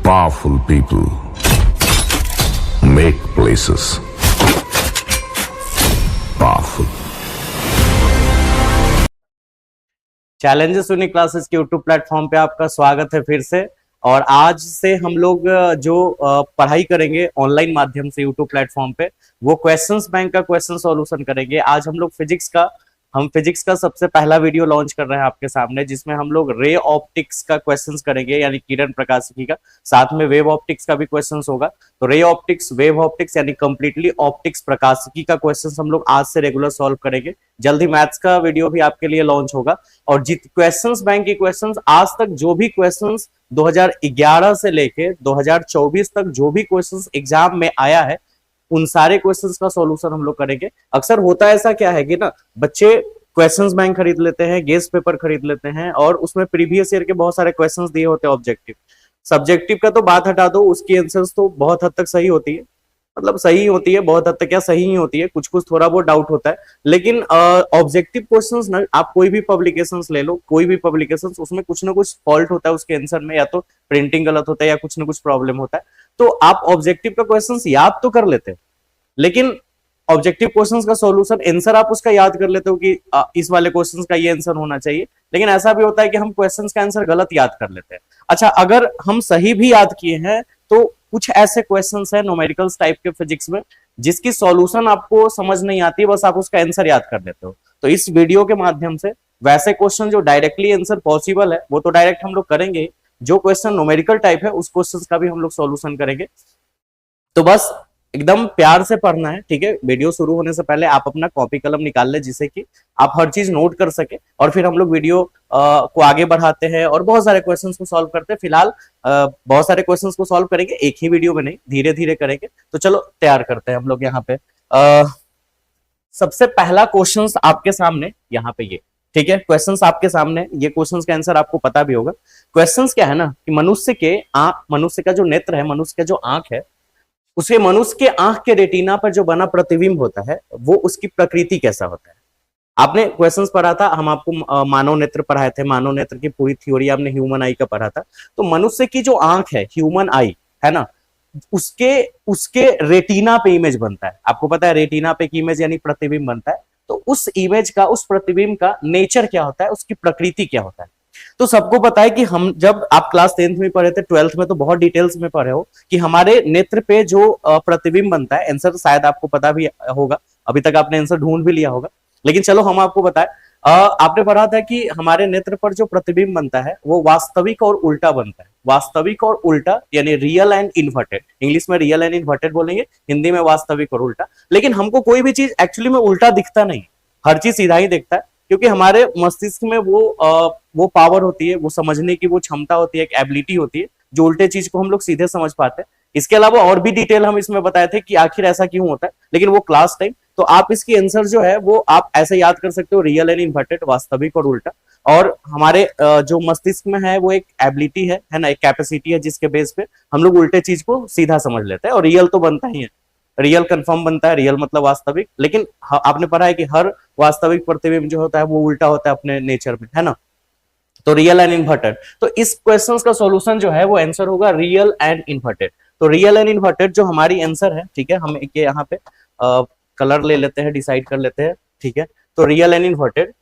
Powerful people make places powerful. Challenges unique classes के YouTube platform पे आपका स्वागत है फिर से। और आज से हम लोग जो पढ़ाई करेंगे ऑनलाइन माध्यम से यूट्यूब प्लेटफॉर्म पे, वो क्वेश्चंस बैंक का क्वेश्चन सॉल्यूशन करेंगे। आज हम लोग फिजिक्स का सबसे पहला वीडियो लॉन्च कर रहे हैं आपके सामने, जिसमें हम लोग रे ऑप्टिक्स का क्वेश्चंस करेंगे, यानी किरण प्रकाशिकी का। साथ में वेव ऑप्टिक्स का भी क्वेश्चंस होगा। तो रे ऑप्टिक्स, वेव ऑप्टिक्स यानी कंप्लीटली ऑप्टिक्स प्रकाशिकी का क्वेश्चंस हम लोग आज से रेगुलर सॉल्व करेंगे। जल्द ही मैथ्स का वीडियो भी आपके लिए लॉन्च होगा। और जित क्वेश्चंस बैंक की क्वेश्चंस आज तक जो भी क्वेश्चंस 2011 से लेके 2024 तक जो भी क्वेश्चंस एग्जाम में आया है, उन सारे क्वेश्चंस का सॉल्यूशन हम लोग करेंगे। अक्सर होता ऐसा क्या है कि ना, बच्चे क्वेश्चंस बैंक खरीद लेते हैं, गेस पेपर खरीद लेते हैं, और उसमें प्रीवियस ईयर के बहुत सारे क्वेश्चंस दिए होते हैं ऑब्जेक्टिव। सब्जेक्टिव का तो बात हटा दो, उसकी आंसर्स तो बहुत हद तक सही होती है, मतलब सही होती है, बहुत हद तक क्या सही ही होती है, कुछ कुछ थोड़ा बहुत डाउट होता है। लेकिन ऑब्जेक्टिव क्वेश्चंस ना, आप कोई भी पब्लिकेशंस ले लो, कोई भी पब्लिकेशंस, उसमें कुछ ना कुछ फॉल्ट होता है उसके आंसर में, या तो प्रिंटिंग गलत होता है या कुछ ना कुछ प्रॉब्लम होता है। तो आप ऑब्जेक्टिव का क्वेश्चंस याद तो कर लेते हैं, लेकिन ऑब्जेक्टिव क्वेश्चंस का सॉल्यूशन आंसर आप उसका याद कर लेते हो कि इस वाले क्वेश्चंस का ये आंसर होना चाहिए। लेकिन ऐसा भी होता है कि हम क्वेश्चंस का आंसर गलत याद कर लेते हैं। अच्छा, अगर हम सही भी याद किए हैं तो कुछ ऐसे क्वेश्चंस हैं न्यूमेरिकल्स टाइप के फिजिक्स में, जिसकी सॉल्यूशन आपको समझ नहीं आती, बस आप उसका आंसर याद कर लेते हो। तो इस वीडियो के माध्यम से वैसे क्वेश्चन जो डायरेक्टली आंसर पॉसिबल है वो तो डायरेक्ट हम लोग करेंगे, जो क्वेश्चन न्यूमेरिकल टाइप है उस क्वेश्चन का भी हम लोग सॉल्यूशन करेंगे। तो बस एकदम प्यार से पढ़ना है, ठीक है। वीडियो शुरू होने से पहले आप अपना कॉपी कलम निकाल ले, जिससे कि आप हर चीज नोट कर सके, और फिर हम लोग वीडियो को आगे बढ़ाते हैं और बहुत सारे क्वेश्चंस को सॉल्व करते हैं। फिलहाल बहुत सारे क्वेश्चंस को सॉल्व करेंगे, एक ही वीडियो में नहीं, धीरे धीरे करेंगे। तो चलो तैयार करते हैं हम लोग यहाँ पे। सबसे पहला क्वेश्चन आपके सामने यहाँ पे ये, ठीक है। क्वेश्चंस आपके सामने, ये क्वेश्चंस का आंसर आपको पता भी होगा। क्वेश्चंस क्या है ना, कि मनुष्य का जो नेत्र है, मनुष्य का जो आंख है, उसे मनुष्य के आंख के रेटिना पर जो बना प्रतिबिंब होता है, वो उसकी प्रकृति कैसा होता है। आपने क्वेश्चंस पढ़ा था, हम आपको मानव नेत्र पढ़ाए थे, मानव नेत्र की पूरी थ्योरी आपने ह्यूमन आई का पढ़ा था। तो मनुष्य की जो आंख है, ह्यूमन आई है ना, उसके रेटिना पे इमेज बनता है। आपको पता है रेटिना पे इमेज यानी प्रतिबिंब बनता है। तो उस इमेज का, उस प्रतिबिंब का नेचर क्या होता है, उसकी प्रकृति क्या होता है। तो सबको पता है कि हम, जब आप क्लास 10th में पढ़े थे, 12th में तो बहुत डिटेल्स में पढ़े हो कि हमारे नेत्र पे जो प्रतिबिंब बनता है, आंसर शायद आपको पता भी होगा, अभी तक आपने आंसर ढूंढ भी लिया होगा, लेकिन चलो हम आपको बताएं। आपने पढ़ा था कि हमारे नेत्र पर जो प्रतिबिंब बनता है वो वास्तविक और उल्टा बनता है। वास्तविक और उल्टा यानी रियल एंड इन्वर्टेड, इंग्लिश में रियल एंड इन्वर्टेड बोलेंगे, हिंदी में वास्तविक और उल्टा। लेकिन हमको कोई भी चीज एक्चुअली में उल्टा दिखता नहीं, हर चीज सीधा ही दिखता है, क्योंकि हमारे मस्तिष्क में वो पावर होती है, वो समझने की वो क्षमता होती है, एक एबिलिटी होती है, जो उल्टे चीज को हम लोग सीधे समझ पाते हैं। इसके अलावा और भी डिटेल हम इसमें बताए थे कि आखिर ऐसा क्यों होता है, लेकिन वो क्लास टाइम। तो आप इसकी आंसर जो है वो आप ऐसे याद कर सकते हो, रियल एंड इन्वर्टेड, वास्तविक और उल्टा। और हमारे जो मस्तिष्क में है वो एक एबिलिटी है ना, एक कैपेसिटी है, जिसके बेस पे हम लोग उल्टे चीज को सीधा समझ लेते हैं। और रियल तो बनता ही है, रियल कंफर्म बनता है, रियल मतलब वास्तविक। लेकिन आपने पढ़ा है कि हर वास्तविक प्रतिबिंब जो होता है वो उल्टा होता है अपने नेचर में, है ना। तो रियल एंड इन्वर्टेड, तो इस क्वेश्चन का सॉल्यूशन जो है वो आंसर होगा रियल एंड इन्वर्टेड। तो रियल एंड इन्वर्टेड जो हमारी आंसर है, ठीक है, हम एक यहाँ पे कलर ले लेते हैं, डिसाइड कर लेते हैं, ठीक है। तो रियल एंड इन्वर्टेड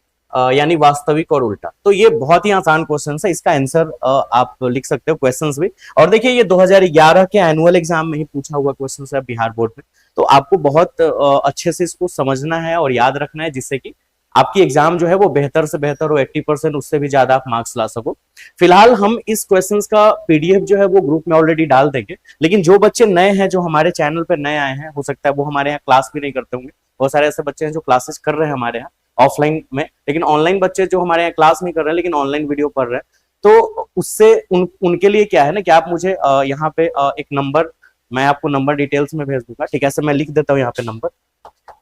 यानी वास्तविक और उल्टा। तो ये बहुत ही आसान क्वेश्चन है, इसका आंसर आप लिख सकते हो क्वेश्चंस भी। और देखिए ये 2011 के एनुअल एग्जाम में ही पूछा हुआ क्वेश्चन है बिहार बोर्ड में। तो आपको बहुत अच्छे से इसको समझना है और याद रखना है, जिससे कि आपकी एग्जाम जो है वो बेहतर से बेहतर हो, 80% उससे भी ज्यादा आप मार्क्स ला सको। फिलहाल हम इस क्वेश्चंस का पीडीएफ जो है वो ग्रुप में ऑलरेडी डाल देंगे। लेकिन जो बच्चे नए हैं, जो हमारे चैनल पर नए आए हैं, हो सकता है वो हमारे यहाँ क्लास भी नहीं करते होंगे। बहुत सारे ऐसे बच्चे हैं जो क्लासेस कर रहे हैं हमारे यहाँ ऑफलाइन में, लेकिन ऑनलाइन बच्चे जो हमारे यहाँ क्लास नहीं कर रहे हैं लेकिन ऑनलाइन वीडियो पढ़ रहे हैं। तो उससे उनके लिए क्या है ना, कि आप मुझे यहाँ पे एक नंबर, मैं आपको नंबर डिटेल्स में भेज दूंगा, ठीक है। ऐसे मैं लिख देता हूँ यहाँ पे नंबर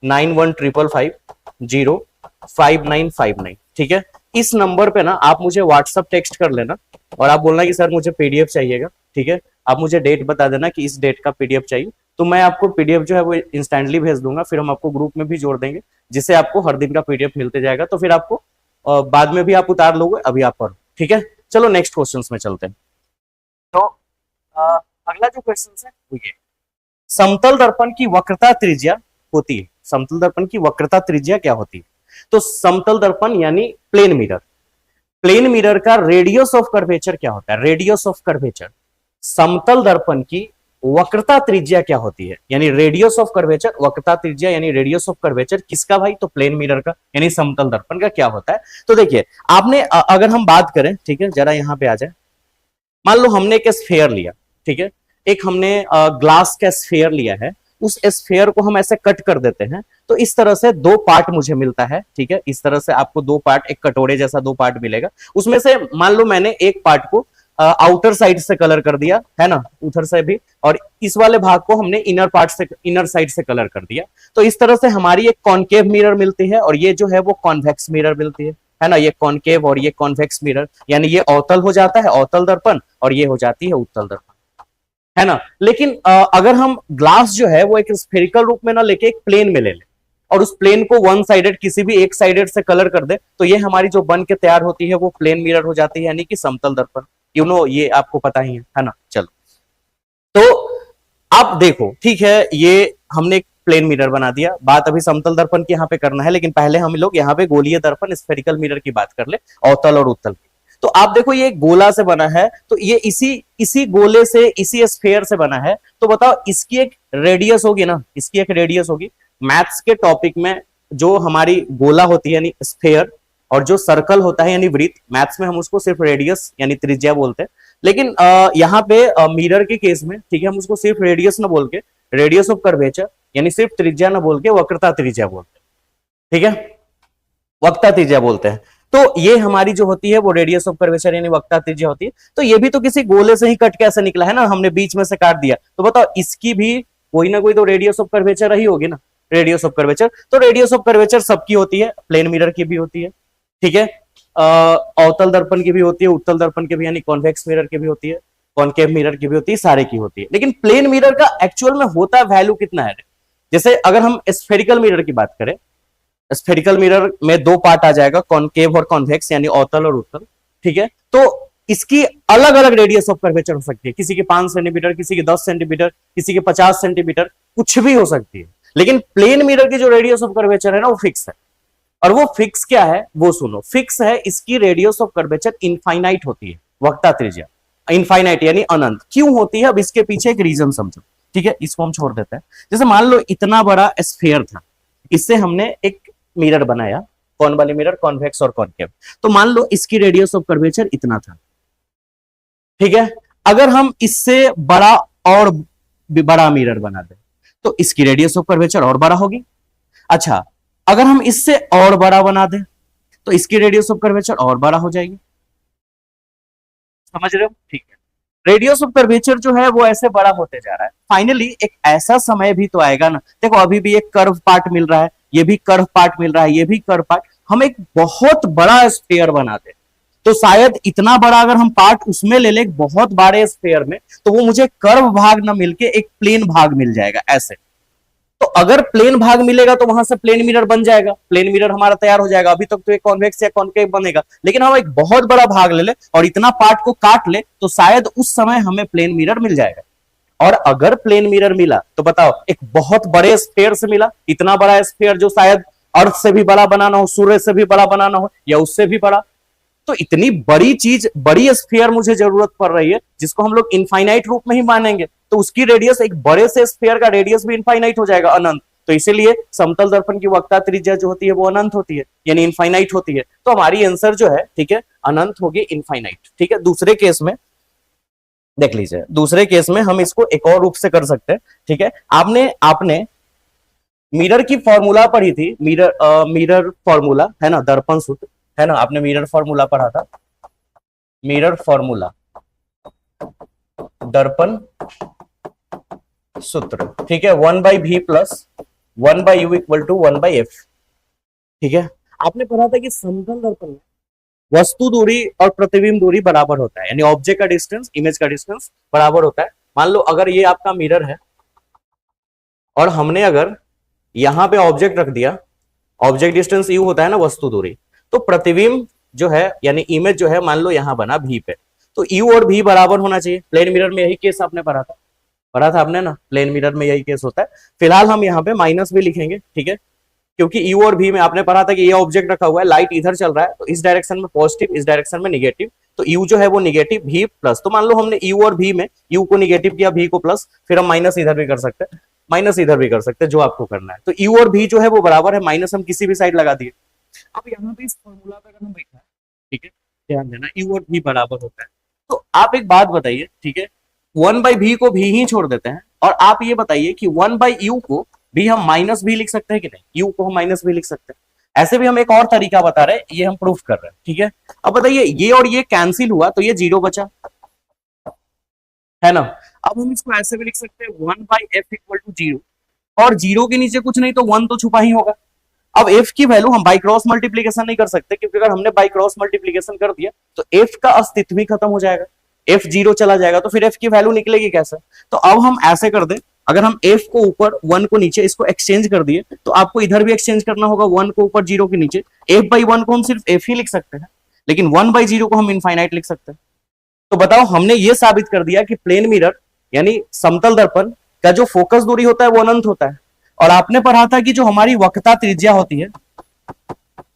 9155505959, ठीक है। इस नंबर पे ना आप मुझे व्हाट्सअप टेक्स्ट कर लेना, और आप बोलना कि सर मुझे पीडीएफ चाहिएगा, ठीक है। आप मुझे डेट बता देना कि इस डेट का पीडीएफ चाहिए, तो मैं आपको पीडीएफ जो है वो इंस्टेंटली भेज दूंगा। फिर हम आपको ग्रुप में भी जोड़ देंगे, जिससे आपको हर दिन का पीडीएफ मिलते जाएगा। तो फिर आपको बाद में भी आप उतार लोगे, अभी आप पढ़ो, ठीक है। चलो नेक्स्ट क्वेश्चन में चलते हैं। तो अगला जो क्वेश्चन है वो ये, समतल दर्पण की वक्रता त्रिज्या होती है, समतल दर्पण की वक्रता त्रिज्या क्या होती है? तो समतल दर्पण यानी प्लेन मिरर, प्लेन मिरर का रेडियस ऑफ कर्वेचर क्या होता है? रेडियस ऑफ कर्वेचर, समतल दर्पण की वक्रता त्रिज्या क्या होती है? यानी रेडियस ऑफ कर्वेचर, वक्रता त्रिज्या यानी रेडियस ऑफ कर्वेचर किसका भाई? तो प्लेन मिरर का यानी समतल दर्पण का क्या होता है? तो देखिए आपने अगर हम बात करें, ठीक है, जरा यहां पे आ जाए, मान लो हमने एक स्फेयर लिया, ठीक है, एक हमने ग्लास का स्फेयर लिया है, उस स्फेयर को हम ऐसे कट कर देते हैं तो इस तरह से दो पार्ट मुझे मिलता है, ठीक है, इस तरह से आपको दो पार्ट, एक कटोरे जैसा दो पार्ट मिलेगा, उसमें से मान लो मैंने एक पार्ट को आउटर साइड से कलर कर दिया है ना, उधर से भी, और इस वाले भाग को हमने इनर पार्ट से, इनर साइड से कलर कर दिया, तो इस तरह से हमारी एक कॉनकेव मिरर मिलती है और ये जो है वो कॉन्वेक्स मिरर मिलती है ना, ये कॉनकेव और ये कॉन्वेक्स मिरर, यानी ये अवतल हो जाता है अवतल दर्पण और ये हो जाती है उत्तल दर्पण, है ना। लेकिन अगर हम ग्लास जो है वो एक स्फेरिकल रूप में ना लेके एक प्लेन में ले लें और उस प्लेन को वन साइडेड किसी भी एक साइडेड से कलर कर दे, तो ये हमारी जो बन के तैयार होती है वो प्लेन मिरर हो जाती है, यानी कि समतल दर्पण, यू नो, ये आपको पता ही है ना। चलो तो आप देखो, ठीक है, ये हमने एक प्लेन मिरर बना दिया, बात अभी समतल दर्पण की यहाँ पे करना है, लेकिन पहले हम लोग यहाँ पे गोलीय दर्पण स्फेरिकल मिरर की बात कर ले, अवतल और उत्तल की। तो आप देखो ये गोला से बना है, तो ये इसी गोले से, इसी स्फेयर से बना है, तो बताओ इसकी एक रेडियस होगी ना, इसकी एक रेडियस होगी। मैथ्स के टॉपिक में जो हमारी गोला होती है यानी स्फेयर और जो सर्कल होता है यानी वृत्त, मैथ्स में हम उसको सिर्फ रेडियस यानी त्रिज्या बोलते हैं, लेकिन यहाँ पे मिरर के केस में, ठीक है, हम उसको सिर्फ रेडियस ना बोल के, रेडियस ऑफ कर्वेचर यानी सिर्फ त्रिज्या ना बोल के वक्रता त्रिज्या बोलते हैं, ठीक है, वक्रता त्रिज्या बोलते हैं। तो ये हमारी जो होती है वो रेडियस ऑफ कर्वेचर यानी वक्रता त्रिज्या होती है। तो ये भी तो किसी गोले से ही कट कैसे निकला है ना, हमने बीच में से काट दिया, तो बताओ इसकी भी कोई ना कोई तो रेडियस ऑफ कर्वेचर रही होगी ना, रेडियस ऑफ कर्वेचर। तो रेडियस ऑफ कर्वेचर सबकी होती है, प्लेन मिरर की भी होती है, ठीक है, अवतल दर्पण की भी होती है, उत्तल दर्पण की भी यानी कॉन्वेक्स मिरर की भी होती है, कॉनकेव मिरर की भी होती है, सारे की होती है। लेकिन प्लेन मिरर का एक्चुअल में होता वैल्यू कितना है? जैसे अगर हम स्फेरिकल मिरर की बात करें, स्फेरिकल मिरर में दो पार्ट आ जाएगा, कॉनकेव और कॉन्वेक्स यानी अवतल और उत्तल, ठीक है। तो इसकी अलग अलग रेडियस ऑफ कर्वेचर हो सकती है, किसी के 5 सेंटीमीटर, किसी के 10 सेंटीमीटर, किसी के 50 सेंटीमीटर, कुछ भी हो सकती है। लेकिन प्लेन मिरर की जो रेडियस ऑफ कर्वेचर है ना वो फिक्स है, और वो फिक्स क्या है वो सुनो, फिक्स है इसकी रेडियस ऑफ कर्वेचर इनफाइनाइट होती है, वक्रता त्रिज्या इनफाइनाइट यानी अनंत। क्यों होती है अब इसके पीछे एक रीजन समझो, ठीक है, इसको हम छोड़ देते हैं। जैसे मान लो इतना बड़ा स्फीयर था, इससे हमने एक मिरर बनाया, कौन वाली मिरर? कॉन्वेक्स और कॉनकेव। तो मान लो इसकी रेडियस ऑफ कर्वेचर इतना था, ठीक है। अगर हम इससे बड़ा और बड़ा मिरर बना दें तो इसकी रेडियस ऑफ कर्वेचर और बड़ा होगी। अच्छा, अगर हम इससे और बड़ा बना दें तो इसकी रेडियस ऑफ कर्वेचर और बड़ा हो जाएगी, समझ रहे हो? ठीक है, रेडियस ऑफ कर्वेचर जो है वो ऐसे बड़ा होते जा रहा है। फाइनली एक ऐसा समय भी तो आएगा ना, देखो अभी भी एक कर्व पार्ट मिल रहा है, ये भी कर्व पार्ट मिल रहा है, ये भी कर्व पार्ट, हम एक बहुत बड़ा स्फीयर बना दे तो शायद इतना बड़ा अगर हम पार्ट उसमें ले ले बहुत बड़े स्फीयर में, तो वो मुझे कर्व भाग ना मिलके एक प्लेन भाग मिल जाएगा ऐसे। तो अगर प्लेन भाग मिलेगा तो वहां से प्लेन मिरर बन जाएगा, प्लेन मिरर हमारा तैयार हो जाएगा। अभी तक तो एक कॉन्वेक्स या कॉनकेव बनेगा, लेकिन हम एक बहुत बड़ा भाग ले ले और इतना पार्ट को काट ले तो शायद उस समय हमें प्लेन मिरर मिल जाएगा। और अगर प्लेन मिरर मिला तो बताओ एक बहुत बड़े स्फीयर से मिला, इतना बड़ा स्फीयर जो शायद अर्थ से भी बड़ा बनाना हो, सूर्य से भी बड़ा बनाना हो या उससे भी बड़ा, तो इतनी बड़ी चीज, बड़ी स्फीयर मुझे जरूरत पड़ रही है जिसको हम लोग इनफाइनाइट रूप में ही मानेंगे, तो उसकी रेडियस, एक बड़े से स्फीयर का रेडियस भी इनफाइनाइट हो जाएगा, अनंत। तो इसीलिए समतल दर्पण की वक्रता त्रिज्या जो होती है वो अनंत होती है यानी इनफाइनाइट होती है। तो हमारी आंसर जो है, ठीक है, अनंत होगी, इनफाइनाइट, ठीक है। दूसरे केस में देख लीजिए, दूसरे केस में हम इसको एक और रूप से कर सकते हैं, ठीक है। आपने मिरर की फॉर्मूला पढ़ी थी, मिरर फॉर्मूला है ना, दर्पण सूत्र है ना, आपने मिरर फॉर्मूला पढ़ा था, मिरर फॉर्मूला दर्पण सूत्र, ठीक है, 1/v plus 1/u equal to 1/f, ठीक है। आपने पढ़ा था कि समतल दर्पण में वस्तु दूरी और प्रतिबिंब दूरी बराबर होता है, यानी ऑब्जेक्ट का डिस्टेंस, इमेज का डिस्टेंस बराबर होता है। मान लो अगर ये आपका मिरर है और हमने अगर यहां पे ऑब्जेक्ट रख दिया, ऑब्जेक्ट डिस्टेंस यू होता है ना, वस्तु दूरी, तो प्रतिबिंब जो है यानी इमेज जो है मान लो यहां बना भी पे, तो यू और भी बराबर होना चाहिए। प्लेन मिरर में यही केस आपने पढ़ा था आपने ना, प्लेन मिरर में यही केस होता है। फिलहाल हम यहाँ पे माइनस भी लिखेंगे, ठीक है, क्योंकि यू और भी में आपने पढ़ा था कि ये ऑब्जेक्ट रखा हुआ है, लाइट इधर चल रहा है, तो इस डायरेक्शन में पॉजिटिव, इस डायरेक्शन में निगेटिव, तो यू जो है वो निगेटिव, भी प्लस। तो मान लो हमने यू और भी में यू को निगेटिव किया, भी को प्लस, फिर हम माइनस इधर भी कर सकते हैं, माइनस इधर भी कर सकते हैं, जो आपको करना है। तो यू और भी जो है वो बराबर है, माइनस हम किसी भी साइड लगा दिए। अब यहाँ पे इस फॉर्मूला पे अगर हम बैठा है, ठीक है, ध्यान देना, यू और भी बराबर होता है। तो आप एक बात बताइए, ठीक है, 1/v को भी ही छोड़ देते हैं, और आप ये बताइए कि 1/u को भी हम माइनस भी लिख सकते हैं कि नहीं, यू को हम माइनस भी लिख सकते हैं। ऐसे भी हम एक और तरीका बता रहे हैं, ये हम प्रूफ कर रहे हैं, ठीक है। अब बताइए, ये और ये कैंसिल हुआ तो ये 0 बचा, है ना। अब हम इसको ऐसे भी लिख सकते हैं 1/f इक्वल टू 0, और 0 के नीचे कुछ नहीं तो 1 तो छुपा ही होगा। अब f की वैल्यू हम बाई क्रॉस मल्टीप्लीकेशन नहीं कर सकते, क्योंकि अगर हमने बाई क्रॉस मल्टीप्लीकेशन कर दिया तो f का अस्तित्व ही खत्म हो जाएगा, f 0 चला जाएगा, तो फिर f की वैल्यू निकलेगी कैसे। तो अब हम ऐसे कर दें, अगर हम f को ऊपर 1 को नीचे इसको एक्सचेंज कर दिए, तो आपको इधर भी एक्सचेंज करना होगा, 1 को ऊपर 0 के नीचे। f/1 को हम सिर्फ f ही लिख सकते हैं, लेकिन 1/0 को हम इनफाइनाइट लिख सकते हैं। तो बताओ, हमने ये साबित कर दिया कि प्लेन मिरर यानी समतल दर्पण का जो फोकस दूरी होता है वो अनंत होता है। और आपने पढ़ा था कि जो हमारी वक्रता त्रिज्या होती है,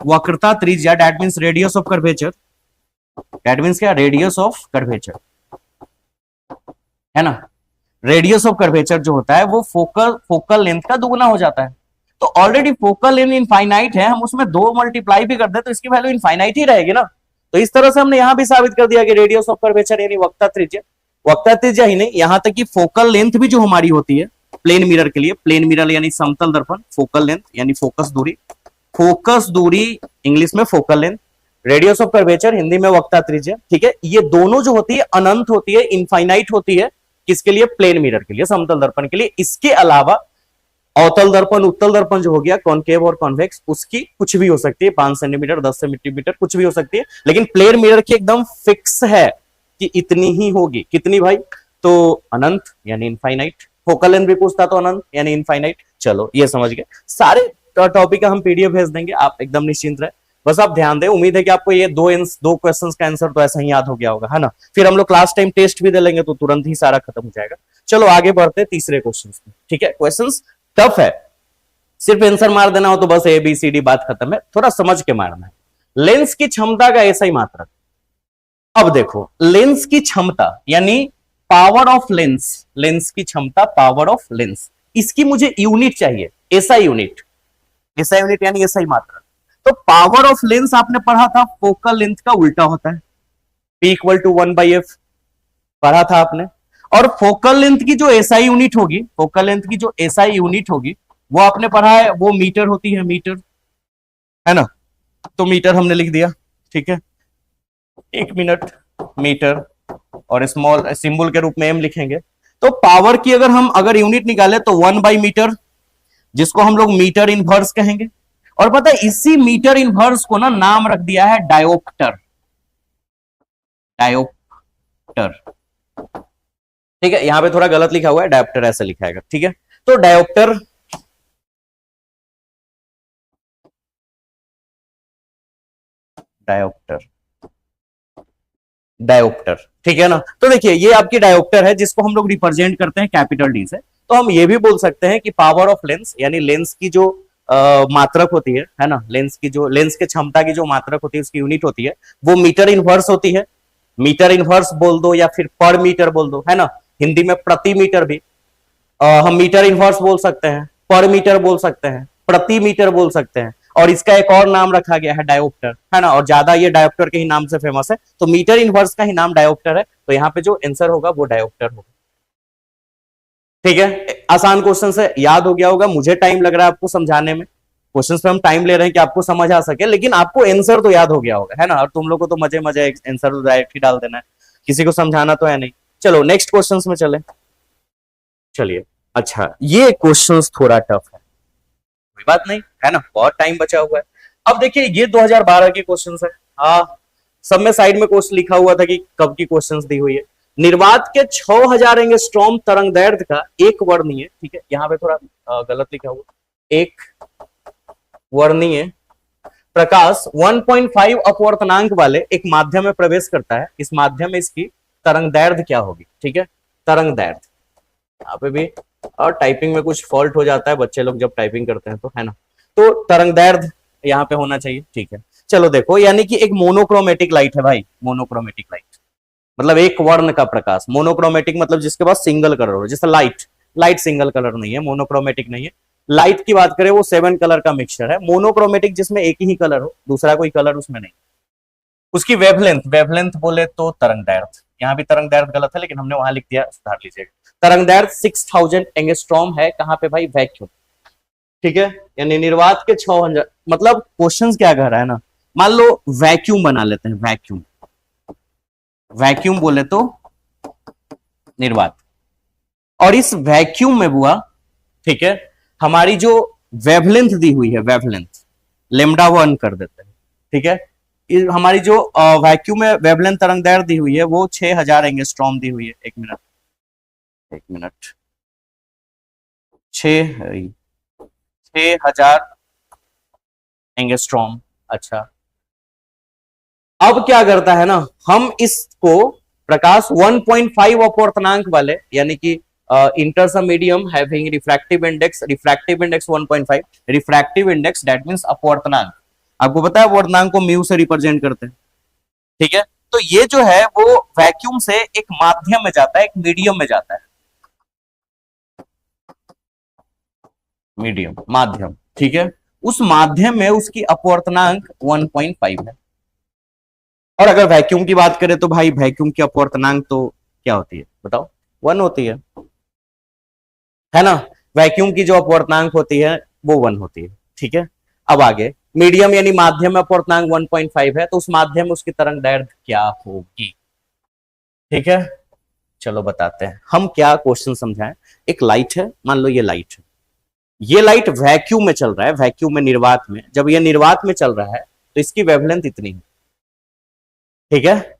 वक्रता त्रिज्या, that means radius of curvature, that means क्या, रेडियस ऑफ कर्वेचर, है ना। रेडियस ऑफ कर्वेचर जो होता है वो फोकल लेंथ का दुगुना हो जाता है। तो ऑलरेडी फोकल लेंथ इनफाइनाइट है, हम उसमें 2 मल्टीप्लाई भी कर दे तो इसकी वैल्यू इनफाइनाइट ही रहेगी ना। तो इस तरह से हमने यहां भी साबित कर दिया कि रेडियस ऑफ कर्वेचर यानी वक्रता त्रिज्या ही नहीं, यहां तक कि फोकल लेंथ भी जो हमारी होती है प्लेन मिरर के लिए, प्लेन मिरर यानी समतल दर्पण, फोकल लेंथ यानी फोकस दूरी इंग्लिश में focal length, radius of curvature Hindi में वक्रता त्रिज्या, ठीक है, ये दोनों जो होती है अनंत होती है, इनफाइनाइट होती है। किसके लिए, प्लेन मिरर के लिए, समतल दर्पण के लिए। इसके अलावा अवतल दर्पण, उत्तल दर्पण जो हो गया, कॉनकेव और कॉन्वेक्स, उसकी कुछ भी हो सकती है, 5 सेंटीमीटर 10 सेंटीमीटर कुछ भी हो सकती है, लेकिन प्लेन मिरर की एकदम फिक्स है कि इतनी ही होगी। कितनी भाई, तो अनंत यानी इनफाइनाइट। फोकल लेंथ भी पूछता तो अनंत यानी इनफाइनाइट। चलो ये समझ गए, सारे टॉपिक का हम पीडीएफ भेज देंगे, आप एकदम निश्चिंत रहे, बस आप ध्यान दें। उम्मीद है कि आपको ये दो क्वेश्चंस का आंसर तो ऐसा ही याद हो गया होगा, है ना। फिर हम लोग क्लास टाइम टेस्ट भी दे लेंगे तो तुरंत ही सारा खत्म हो जाएगा। चलो आगे बढ़ते तीसरे क्वेश्चन में, ठीक है। क्वेश्चंस टफ है, सिर्फ आंसर मार देना हो तो बस ABCD बात खत्म है, थोड़ा समझ के मारना है। लेंस की क्षमता का ऐसा ही मात्रक। अब देखो, लेंस की क्षमता यानी पावर ऑफ लेंस, लेंस की क्षमता, पावर ऑफ लेंस, इसकी मुझे यूनिट चाहिए, एसआई यूनिट, एसआई यूनिट यानी एसआई मात्रक। तो पावर ऑफ लेंस आपने पढ़ा था, फोकल लेंथ का उल्टा होता है, P = 1/f पढ़ा था आपने। और फोकल लेंथ की जो एसआई यूनिट होगी, फोकल लेंथ की जो एसआई यूनिट होगी वो आपने पढ़ा है, वो मीटर होती है, मीटर, है ना। तो मीटर हमने लिख दिया, ठीक है, 1 मिनट मीटर, और स्मॉल सिंबल के रूप में m लिखेंगे। तो पावर की अगर यूनिट निकाले तो 1/मीटर, जिसको हम लोग मीटर इनवर्स कहेंगे। और पता है इसी मीटर इनवर्स को ना नाम रख दिया है डायोप्टर, डायोप्टर, ठीक है। यहां पे थोड़ा गलत लिखा हुआ है, डायोप्टर ऐसा लिखा है, ठीक है। तो डायोप्टर, डायोप्टर, डायोप्टर, ठीक है ना। तो देखिए ये आपकी डायोप्टर है, जिसको हम लोग रिप्रेजेंट करते हैं कैपिटल डी से। तो हम ये भी बोल सकते हैं कि पावर ऑफ लेंस यानी लेंस की जो मात्रक होती है ना, लेंस की जो, लेंस के क्षमता की जो मात्रक होती है उसकी यूनिट होती है, वो मीटर इनवर्स होती है। मीटर इनवर्स बोल दो या फिर पर मीटर बोल दो, है ना। हिंदी में प्रति मीटर भी हम मीटर इनवर्स बोल सकते हैं, पर मीटर बोल सकते हैं, प्रति मीटर बोल सकते हैं, और इसका एक और नाम रखा गया है डायोप्टर, है ना। और ज्यादा ये डायोप्टर के ही नाम से फेमस है, तो मीटर इनवर्स का ही नाम डायोप्टर है। तो यहाँ पे जो आंसर होगा वो डायोप्टर होगा, ठीक है। आसान क्वेश्चन से याद हो गया होगा, मुझे टाइम लग रहा है आपको समझाने में, क्वेश्चन पे हम टाइम ले रहे हैं कि आपको समझ आ सके, लेकिन आपको आंसर तो याद हो गया होगा, है ना। और तुम लोग को तो मजे मजे आंसर तो डायरेक्ट ही डाल देना है, किसी को समझाना तो है नहीं। चलो नेक्स्ट क्वेश्चन में चले, चलिए। अच्छा, ये क्वेश्चन थोड़ा टफ है, कोई बात नहीं, है ना, बहुत टाइम बचा हुआ है। अब देखिए ये 2012 के क्वेश्चन है, हाँ, सब में साइड में क्वेश्चन लिखा हुआ था कि कब की क्वेश्चंस दी हुई है। निर्वात के 6000 एंगस्ट्रॉम तरंग दैर्ध्य का एक वर्णीय, ठीक है, यहाँ पे थोड़ा गलत लिखा हुआ, एक वर्णीय प्रकाश 1.5 अपवर्तनांक वाले एक माध्यम में प्रवेश करता है, इस माध्यम में इसकी तरंग दैर्ध्य क्या होगी? ठीक है, तरंग दैर्ध्य। यहाँ पे भी और टाइपिंग में कुछ फॉल्ट हो जाता है बच्चे लोग जब टाइपिंग करते हैं तो, है ना। तो तरंग दैर्ध्य यहाँ पे होना चाहिए। ठीक है, चलो देखो, यानी कि एक मोनोक्रोमेटिक लाइट है भाई, मोनोक्रोमेटिक लाइट मतलब एक वर्ण का प्रकाश। मोनोक्रोमेटिक मतलब जिसके पास सिंगल कलर हो, जैसे लाइट, लाइट सिंगल कलर नहीं है, मोनोक्रोमेटिक नहीं है। लाइट की बात करें वो 7 कलर का मिक्सचर है। मोनोक्रोमेटिक जिसमें एक ही कलर हो, दूसरा कोई कलर उसमें नहीं। उसकी वेवलेंथ, वेवलेंथ बोले तो तरंग दैर्ध्य, यहाँ भी तरंग दैर्ध्य गलत है लेकिन हमने वहां लिख दिया, सुधार लीजिएगा। तरंग दैर्ध्य 6000 एंगस्ट्रॉम है। कहां पे भाई? वैक्यूम। ठीक है, यानी निर्वात के 6000, मतलब क्वेश्चन क्या कह रहा है ना, मान लो वैक्यूम बना लेते हैं, वैक्यूम, वैक्यूम बोले तो निर्वात, और इस वैक्यूम में बुआ, ठीक है, हमारी जो वेवलेंथ दी हुई है, वेवलेंथ लेमडा 1 कर देते हैं। ठीक है, हमारी जो वैक्यूम में वेवलेंथ तरंग दैर्ध्य दी हुई है वो 6000 एंगस्ट्रॉम दी हुई है। एक मिनट, एक मिनट, 6000 एंगस्ट्रॉम। अच्छा, अब क्या करता है ना, हम इसको प्रकाश 1.5 अपवर्तनांक वाले, यानी कि inter medium having refractive index, refractive index 1.5, refractive index that means अपवर्तनांक। आपको पता है अपवर्तनांक को म्यू से रिप्रेजेंट करते हैं। ठीक है, तो ये जो है वो वैक्यूम से एक माध्यम में जाता है, एक मीडियम में जाता है, मीडियम, माध्यम। ठीक है, उस माध्यम में उसकी अपवर्तनांक 1.5 है। और अगर वैक्यूम की बात करें तो भाई वैक्यूम की अपवर्तनांक तो क्या होती है बताओ? 1 होती है ना। वैक्यूम की जो अपवर्तनांक होती है वो 1 होती है। ठीक है, अब आगे मीडियम यानी माध्यम में अपवर्तनांक 1.5 है, तो उस माध्यम में उसकी तरंग दैर्ध्य क्या होगी? ठीक है, चलो बताते हैं हम, क्या क्वेश्चन समझाएं। एक लाइट है, मान लो ये लाइट है, ये लाइट वैक्यूम में चल रहा है, वैक्यूम में, निर्वात में। जब ये निर्वात में चल रहा है तो इसकी वेवलेंथ इतनी है। ठीक है,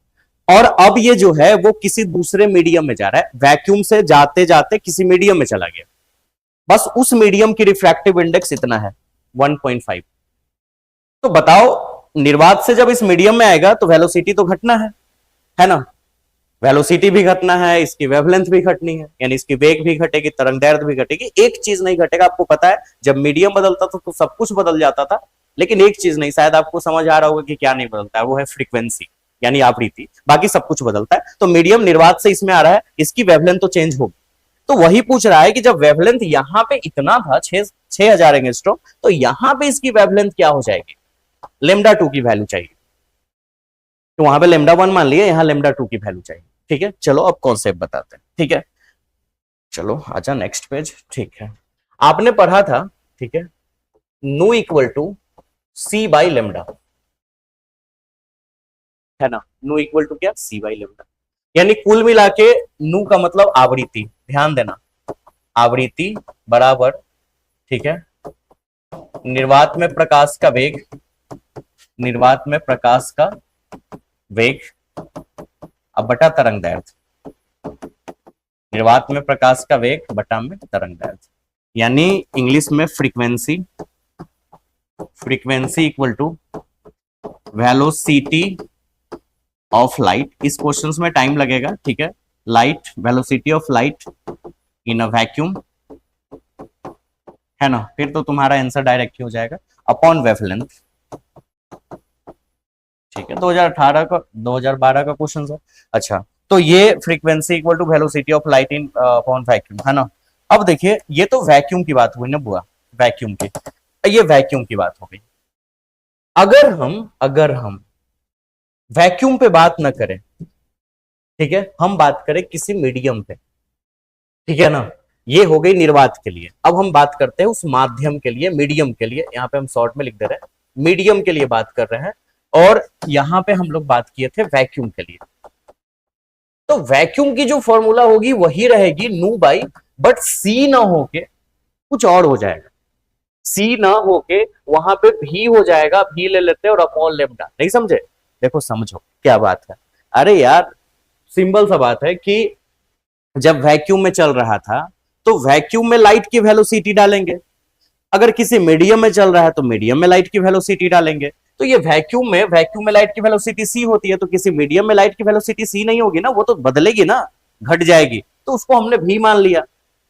और अब ये जो है वो किसी दूसरे मीडियम में जा रहा है, वैक्यूम से जाते जाते किसी मीडियम में चला गया, बस उस मीडियम की रिफ्रैक्टिव इंडेक्स इतना है 1.5। तो बताओ, निर्वात से जब इस मीडियम में आएगा तो वेलोसिटी तो घटना है ना, वेलोसिटी भी घटना है, इसकी वेवलेंथ भी घटनी है, यानी इसकी वेग भी घटेगी, तरंग दैर्ध्य भी घटेगी। एक चीज नहीं घटेगा, आपको पता है जब मीडियम बदलता था तो सब कुछ बदल जाता था, लेकिन एक चीज नहीं, शायद आपको समझ आ रहा होगा कि क्या नहीं बदलता है, वो है फ्रीक्वेंसी, यानी आवृत्ति। बाकी सब कुछ बदलता है। तो मीडियम निर्वात से इसमें आ रहा है, इसकी वेवलेंथ तो चेंज होगी। तो वही पूछ रहा है कि जब वेवलेंथ यहां पे इतना था 6000 एंगस्ट्रॉम, तो यहां पे इसकी वेवलेंथ क्या हो जाएगी? लेमडा 2 की वैल्यू चाहिए। तो वहां पे लेमडा 1 मान लिया, यहां लेमडा 2 की वैल्यू चाहिए। ठीक है, चलो अब कॉन्सेप्ट बताते हैं। ठीक है, चलो आजा नेक्स्ट पेज। ठीक है, आपने पढ़ा था, ठीक है, nu equal to C by lambda, है ना। नू इक्वल टू क्या? सी बाई लेमडा, यानी कुल मिला के नू का मतलब आवृत्ति, ध्यान देना, आवृत्ति बराबर, ठीक है, निर्वात में प्रकाश का वेग, निर्वात में प्रकाश का वेग, अब बटा तरंग दैर्ध्य, निर्वात में प्रकाश का वेग बटा में तरंग दैर्ध्य, यानी इंग्लिश में frequency, frequency equal to velocity of light. इस क्वेश्चंस में टाइम लगेगा, ठीक है, light, velocity of light in a vacuum, है ना, फिर तो तुम्हारा आंसर डायरेक्ट ही हो जाएगा, अपॉन वेवलेंथ। ठीक है, 2018 का 2012 का क्वेश्चन है। अच्छा, तो ये frequency equal to velocity of light in upon vacuum, है ना। अब देखिए, ये तो वैक्यूम की बात हुई ना बुआ, वैक्यूम की, ये वैक्यूम की बात हो गई। अगर हम वैक्यूम पे बात ना करें, ठीक है, हम बात करें किसी मीडियम पे, ठीक है ना, ये हो गई निर्वात के लिए। अब हम बात करते हैं उस माध्यम के लिए, मीडियम के लिए, यहाँ पे हम शॉर्ट में लिख दे रहे हैं, मीडियम के लिए बात कर रहे हैं, और यहां पे हम लोग बात किए थे वैक्यूम के लिए। तो वैक्यूम की जो फॉर्मूला होगी वही रहेगी नू बाई, बट सी ना होके कुछ और हो जाएगा, सी ना होके वहां पे भी हो जाएगा, भी ले लेते हैं और अपॉन लेमडा। नहीं समझे? देखो समझो क्या बात है। अरे यार, सिंपल सा बात है कि जब वैक्यूम में चल रहा था तो वैक्यूम में लाइट की वेलोसिटी डालेंगे, अगर किसी मीडियम में चल रहा है तो मीडियम में लाइट की वेलोसिटी डालेंगे। तो ये वैक्यूम में लाइट की वेलोसिटी सी होती है, तो किसी मीडियम में लाइट की वेलोसिटी सी नहीं होगी ना, वो तो बदलेगी ना, घट जाएगी, तो उसको हमने भी मान लिया।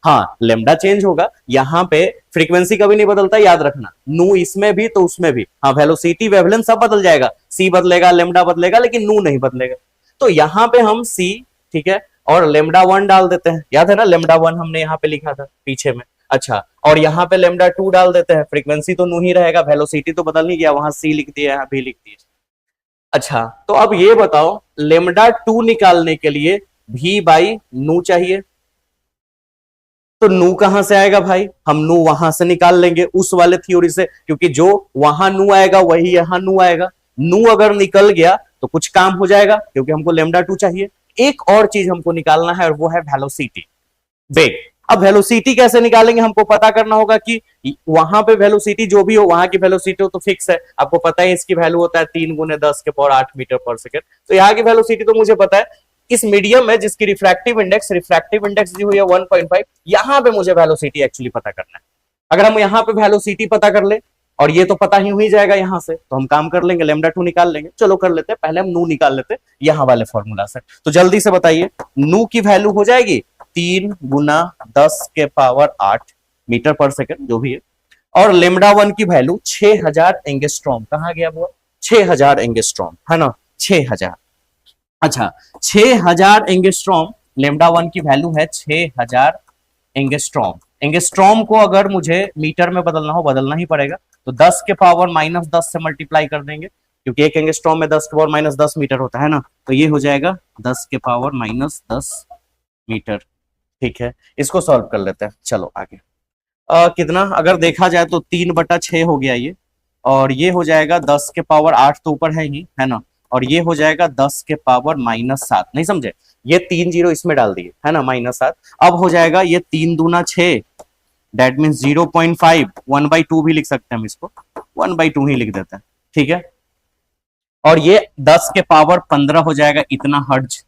हाँ, लेमडा चेंज होगा, यहाँ पे फ्रीक्वेंसी कभी नहीं बदलता, याद रखना, नू इसमें भी तो उसमें भी, हाँ वेलोसिटी वेवलेंथ सब बदल जाएगा, सी बदलेगा लेमडा बदलेगा लेकिन नू नहीं बदलेगा। तो यहाँ पे हम सी, ठीक है, और लेमडा 1 डाल देते हैं, याद है ना लेमडा 1 हमने यहाँ पे लिखा था पीछे में। अच्छा, और यहाँ पे लेमडा 2 डाल देते हैं, फ्रीक्वेंसी तो नू ही रहेगा, वेलोसिटी तो बदल नहीं गया, वहां सी लिख दिया, यहाँ भी लिख दिया। अच्छा, तो अब ये बताओ लेमडा 2 निकालने के लिए भी बाई नू चाहिए, तो नू कहां से आएगा भाई, हम नू वहां से निकाल लेंगे उस वाले थ्योरी से, क्योंकि जो वहां नू आएगा वही यहां नू आएगा। नू अगर निकल गया तो कुछ काम हो जाएगा, क्योंकि हमको लेमडा 2 चाहिए। एक और चीज हमको निकालना है और वो है वेलोसिटी, वेग। अब वेलोसिटी कैसे निकालेंगे, हमको पता करना होगा कि वहां पे वेलोसिटी जो भी हो, वहां की वेलोसिटी हो तो फिक्स है, आपको पता है इसकी वैल्यू होता है 3 गुने 10 के पावर 8 मीटर पर सेकंड। तो यहाँ की वेलोसिटी तो मुझे पता है। इस मीडियम में जिसकी रिफ्रैक्टिव इंडेक्स दी हुई है 1.5, यहां पे मुझे वेलोसिटी एक्चुअली पता करना है। अगर हम यहाँ पे वेलोसिटी पता कर ले, और ये तो पता ही हो जाएगा यहां से, तो हम काम कर लेंगे, लेमडा 2 निकाल लेंगे। चलो कर लेते हैं, पहले हम नू निकाल लेते हैं यहां वाले फॉर्मूला से। तो जल्दी से बताइए, नू की वैल्यू हो जाएगी 3 गुना 10 के पावर 8 मीटर पर सेकंड जो भी है, और लेमडा 1 की वैल्यू 6000 एंगस्ट्रॉम। कहां गया वो, 6000 एंगस्ट्रॉम, है ना, 6000। अच्छा, 6000 एंगस्ट्रॉम, लेमडा 1 की वैल्यू है 6000 एंगस्ट्रॉम। एंगस्ट्रॉम को अगर मुझे मीटर में बदलना हो, बदलना ही पड़ेगा, तो 10 के पावर -10 से मल्टीप्लाई कर देंगे, क्योंकि एक एंगस्ट्रॉम में 10 के पावर -10 मीटर होता है ना, तो ये हो जाएगा 10 के पावर -10 मीटर। ठीक है, इसको सॉल्व कर लेते हैं, चलो आगे। कितना, अगर देखा जाए तो 3/6 हो गया ये, और ये हो जाएगा 10 के पावर 8 तो ऊपर है ही, है ना, और ये हो जाएगा 10 के पावर -7। नहीं समझे, ये 3 जीरो इसमें डाल दिए, है ना, -7। अब हो जाएगा ये 3 दूना 6, दैट मीन 0.5, 1/2 भी लिख सकते हैं हम इसको, 1/2 ही लिख देते हैं, ठीक है। और ये 10 के पावर 15 हो जाएगा, इतना हर्ट्ज।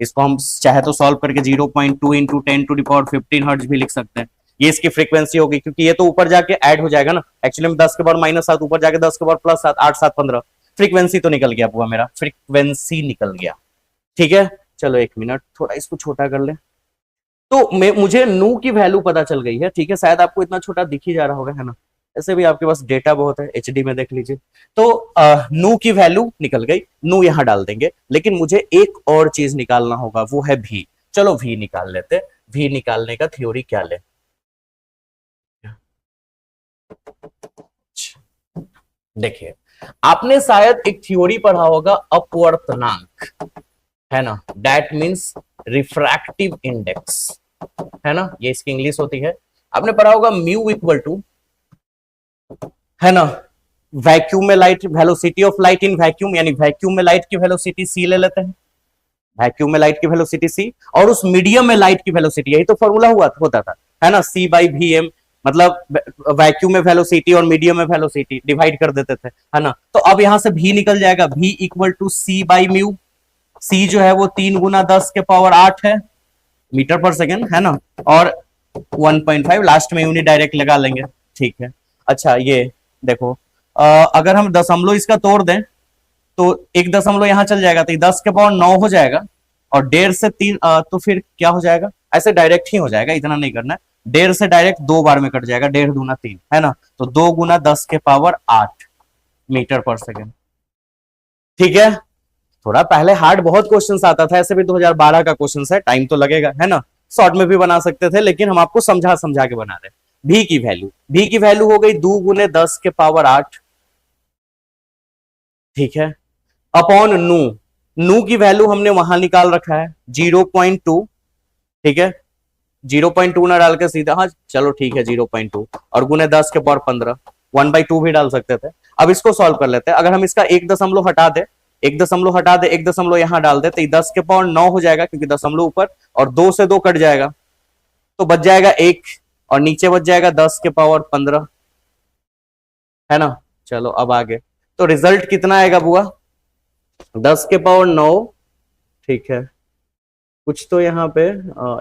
इसको हम चाहे तो सॉल्व करके 0.2 इंटू 10⁻15 हर्ट्ज भी लिख सकते हैं। ये इसकी फ्रीक्वेंसी होगी, क्योंकि ये तो ऊपर जाके ऐड हो जाएगा ना, एक्चुअली में 10 के पावर -7 ऊपर जाके 10 के पावर +7, 8 7 15, फ्रीक्वेंसी तो निकल गया पूरा, मेरा फ्रीक्वेंसी निकल गया। ठीक है, चलो 1 मिनट, थोड़ा इसको छोटा कर ले। तो मुझे नू की वैल्यू पता चल गई है, ठीक है, शायद आपको इतना छोटा दिख ही जा रहा होगा, है ना, ऐसे भी आपके पास डेटा बहुत है, एचडी में देख लीजिए। तो नू की वैल्यू निकल गई, नू यहां डाल देंगे, लेकिन मुझे एक और चीज निकालना होगा, वो है भी। चलो भी निकाल लेते, भी निकालने का थ्योरी क्या ले। देखिए, आपने शायद एक थ्योरी पढ़ा होगा अपवर्तनांक, है ना, दैट मीन्स रिफ्रैक्टिव इंडेक्स, है ना, ये इसकी इंग्लिश होती है। आपने पढ़ा होगा म्यू इक्वल टू, है ना, वैक्यूम में light, velocity of light in vacuum, यानी वैक्यूम में लाइट की वेलोसिटी सी ले लेते हैं, वैक्यूम में लाइट की वेलोसिटी सी, और उस मीडियम में लाइट की वेलोसिटी, यही तो फॉर्मूला होता था, है ना, सी बाई वी एम, मतलब वैक्यूम में वेलोसिटी और मीडियम में वेलोसिटी डिवाइड कर देते थे, है ना। तो अब यहां से भी निकल जाएगा, भी equal to C by mu. C जो है वो 3 गुना 10 के पावर 8 है मीटर पर सेकेंड, है ना, और 1.5 लास्ट में यूनिट डायरेक्ट लगा लेंगे, ठीक है। अच्छा, ये देखो, अगर हम दशमलव इसका तोड़ दें तो 1 दशमलव यहां चल जाएगा, तो 10 के पावर 9 हो जाएगा, और 1.5 से 3 तो फिर क्या हो जाएगा, ऐसे डायरेक्ट ही हो जाएगा, इतना नहीं करना है, 1.5 से डायरेक्ट 2 बार में कट जाएगा, 1.5 दूना 3, है ना, तो 2 गुना 10 के पावर 8 मीटर पर सेकेंड। ठीक है, थोड़ा पहले हार्ड बहुत क्वेश्चंस आता था, ऐसे भी 2012 का क्वेश्चन है, टाइम तो लगेगा, है ना, शॉर्ट में भी बना सकते थे, लेकिन हम आपको समझा समझा के बना रहे। भी की वैल्यू हो गई 2 गुने 10 के पावर 8, ठीक है, अपॉन नू। नू की वैल्यू हमने वहां निकाल रखा है 0.2, ठीक है, 0.2 ना डाल के सीधा, हाँ चलो ठीक है 0.2, और गुने 10 के पावर 15, 1/2 भी डाल सकते थे। अब इसको सॉल्व कर लेते हैं, अगर हम इसका 1 दशमलव हटा दे, 1 दशमलव हटा दे, 1 दशमलव यहां डाल दे, तो 10 के पावर 9 हो जाएगा, क्योंकि दशमलव ऊपर, और 2 से 2 कट जाएगा, तो बच जाएगा 1, और नीचे बच जाएगा 10 के पावर 15, है ना। चलो अब आगे, तो रिजल्ट कितना आएगा बुआ, 10 के पावर 9, ठीक है, कुछ तो यहाँ पे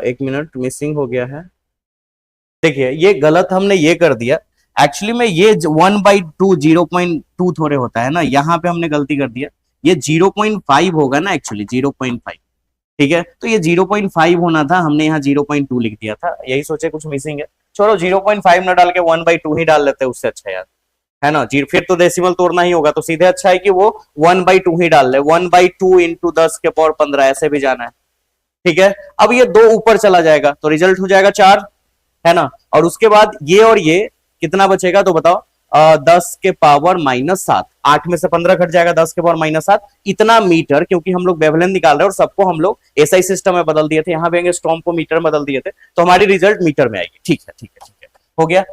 1 मिनट मिसिंग हो गया है। देखिए, ये गलत हमने ये कर दिया, एक्चुअली में ये 1/2 0.2 थोड़े होता है ना, यहाँ पे हमने गलती कर दिया, ये 0.5 होगा ना एक्चुअली 0.5, ठीक है। तो ये 0.5 होना था, हमने यहाँ 0.2 लिख दिया था, यही सोचे कुछ मिसिंग है। छोड़ो 0.5 ना डाल के 1/2 ही डाल लेते हैं, उससे अच्छा यार, है ना। फिर तो डेसिमल तोड़ना ही होगा, तो सीधे अच्छा है कि वो 1/2 ही डाल ले, 1/2 इंटू 10 के पावर 15 ऐसे भी जाना है, ठीक है। अब ये 2 ऊपर चला जाएगा तो रिजल्ट हो जाएगा 4, है ना। और उसके बाद ये और ये कितना बचेगा तो बताओ, 10 के पावर -7, 8 में से 15 घट जाएगा, 10 के पावर -7 इतना मीटर, क्योंकि हम लोग वेवलेंथ निकाल रहे हैं और सबको हम लोग एसआई सिस्टम में बदल दिए थे, यहाँ भी स्टॉर्म को मीटर में बदल दिए थे, तो हमारी रिजल्ट मीटर में आएगी। ठीक है ठीक है ठीक है, हो गया।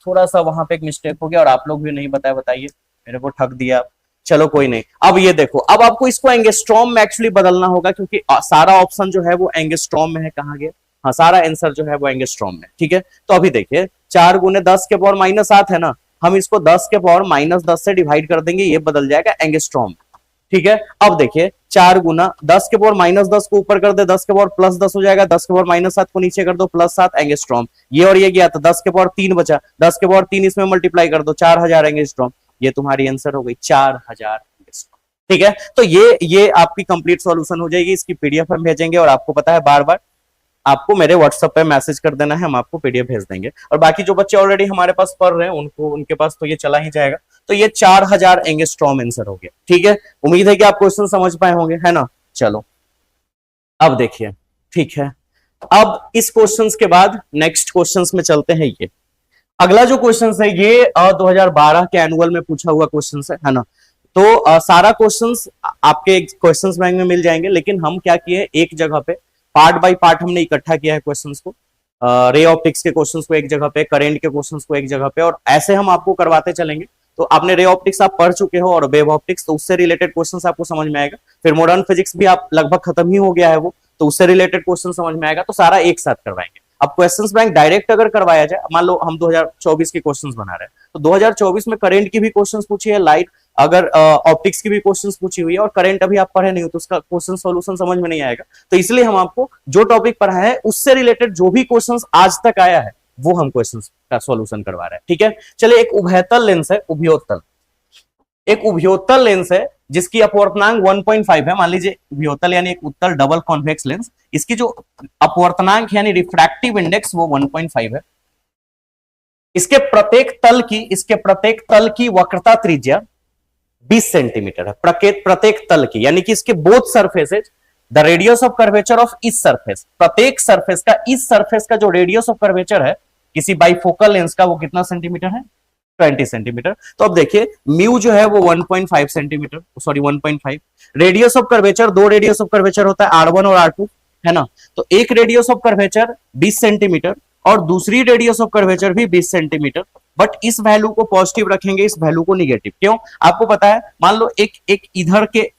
थोड़ा सा वहां पे एक मिस्टेक हो गया और आप लोग भी नहीं बताइए, मेरे को ठग दिया, चलो कोई नहीं। अब ये देखो, अब आपको इसको एंगस्ट्रॉम में एक्चुअली बदलना होगा, क्योंकि सारा ऑप्शन जो है वो एंगस्ट्रॉम में है। कहां गया, हाँ सारा आंसर जो है वो एंगस्ट्रॉम में, ठीक है। तो अभी देखिए 4 गुने 10 के पावर -7 है ना, हम इसको 10 के पावर -10 से डिवाइड कर देंगे, ये बदल जाएगा एंगस्ट्रॉम में, ठीक है। अब देखिए 4 गुना 10 के पावर -10 को ऊपर कर दे, 10 के पावर +10 हो जाएगा, 10 के पावर -7 को नीचे कर दो, +7 एंगस्ट्रॉम। ये और ये गया तो 10 के पावर 3 बचा, 10 के पावर 3 इसमें मल्टीप्लाई कर दो, 4000 एंगस्ट्रॉम। ये तुम्हारी आंसर हो गई 4000, ठीक है। तो ये आपकी कंप्लीट सॉल्यूशन हो जाएगी, इसकी पीडीएफ हम भेजेंगे और आपको पता है बार बार आपको मेरे व्हाट्सएप पे मैसेज कर देना है, हम आपको पीडीएफ भेज देंगे। और बाकी जो बच्चे ऑलरेडी हमारे पास पढ़ रहे हैं उनके पास तो ये चला ही जाएगा। तो ये 4000 एंगस्ट्रॉम आंसर हो गया, ठीक है। उम्मीद है कि आप क्वेश्चन समझ पाए होंगे, है ना। चलो अब देखिए, ठीक है। अब इस क्वेश्चंस के बाद नेक्स्ट क्वेश्चंस में चलते हैं। ये अगला जो क्वेश्चन है ये 2012 के एनुअल में पूछा हुआ क्वेश्चन है ना। तो सारा क्वेश्चंस आपके क्वेश्चंस बैंक में मिल जाएंगे, लेकिन हम क्या किए, एक जगह पे पार्ट बाय पार्ट हमने इकट्ठा किया है क्वेश्चंस को। रे ऑप्टिक्स के क्वेश्चंस को एक जगह पे, करंट के क्वेश्चंस को एक जगह पे, और ऐसे हम आपको करवाते चलेंगे। तो आपने रे ऑप्टिक्स आप पढ़ चुके हो और वेव ऑप्टिक्स, तो उससे रिलेटेड क्वेश्चंस आपको समझ में आएगा। फिर मॉडर्न फिजिक्स भी आप लगभग खत्म ही हो गया है वो, तो उससे रिलेटेड क्वेश्चन समझ में आएगा। तो सारा एक साथ करवाएंगे। अब क्वेश्चंस बैंक डायरेक्ट अगर करवाया जाए, मान लो हम 2024 के क्वेश्चंस बना रहे हैं, तो 2024 में करंट की भी क्वेश्चंस पूछी है, लाइट अगर ऑप्टिक्स की भी क्वेश्चंस पूछी हुई है, और करंट अभी आप पढ़े नहीं हो तो उसका क्वेश्चन सॉल्यूशन समझ में नहीं आएगा। तो इसलिए हम आपको जो टॉपिक पढ़ा है उससे रिलेटेड जो भी क्वेश्चंस आज तक आया है वो हम क्वेश्चंस का सॉल्यूशन करवा रहे हैं, ठीक है। चलिए, एक उभयतल लेंस है, उभयोत्तल, एक उभयोत्तल लेंस है जिसकी अपवर्तनांक 1.5 है। मान लीजिए उभयोत्तल यानी एक उत्तल डबल कॉन्वेक्स लेंस, इसकी जो अपवर्तनांक यानी रिफ्रैक्टिव इंडेक्स वो 1.5 है। इसके प्रत्येक तल की वक्रता त्रिज्या 20 सेंटीमीटर है, प्रत्येक तल की, यानी कि इसके both surfaces, the radius of curvature of each surface, प्रत्येक सरफेस का, इस सरफेस का जो रेडियस ऑफ कर्वेचर है किसी बाइफोकल लेंस का, वो कितना सेंटीमीटर है, 20 सेंटीमीटर। तो अब देखिए म्यू जो है वो 1.5 centimetre, sorry 1.5। Radius of curvature, दो रेडियस ऑफ कर्वेचर होता है, R1 और R2, है ना। तो एक रेडियस ऑफ कर्वेचर 20 सेंटीमीटर और दूसरी रेडियस ऑफ कर्वेचर भी 20 सेंटीमीटर, बट इस वैल्यू को पॉजिटिव रखेंगे, इस वैल्यू को निगेटिव। क्यों, आपको पता है, मान लो एक इधर के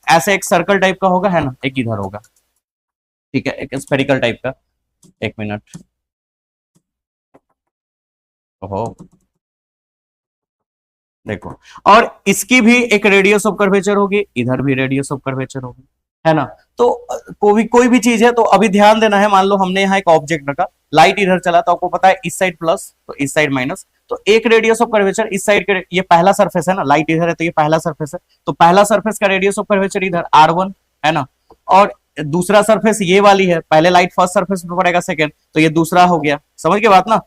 ऐसे एक सर्कल टाइप का होगा, है ना, एक इधर होगा, ठीक है, एक स्फेरिकल टाइप का। एक मिनट, ओहो देखो, और इसकी भी एक रेडियस ऑफ कर्वेचर होगी, इधर भी रेडियस ऑफ कर्वेचर होगी, है ना। तो कोई भी चीज है तो अभी ध्यान देना है। मान लो हमने यहाँ एक ऑब्जेक्ट रखा, लाइट इधर चला, तो आपको पता है इस साइड प्लस तो इस साइड माइनस, तो एक रेडियस ऑफ कर्वेचर इस साइड के, ये पहला सरफेस है ना, लाइट इधर है तो ये पहला सरफेस है, तो पहला सरफेस का रेडियस ऑफ कर्वेचर इधर R1 है ना, और दूसरा सरफेस ये वाली है, पहले लाइट फर्स्ट सरफेस पे पड़ेगा, सेकंड, तो ये दूसरा हो गया। समझ के बात ना।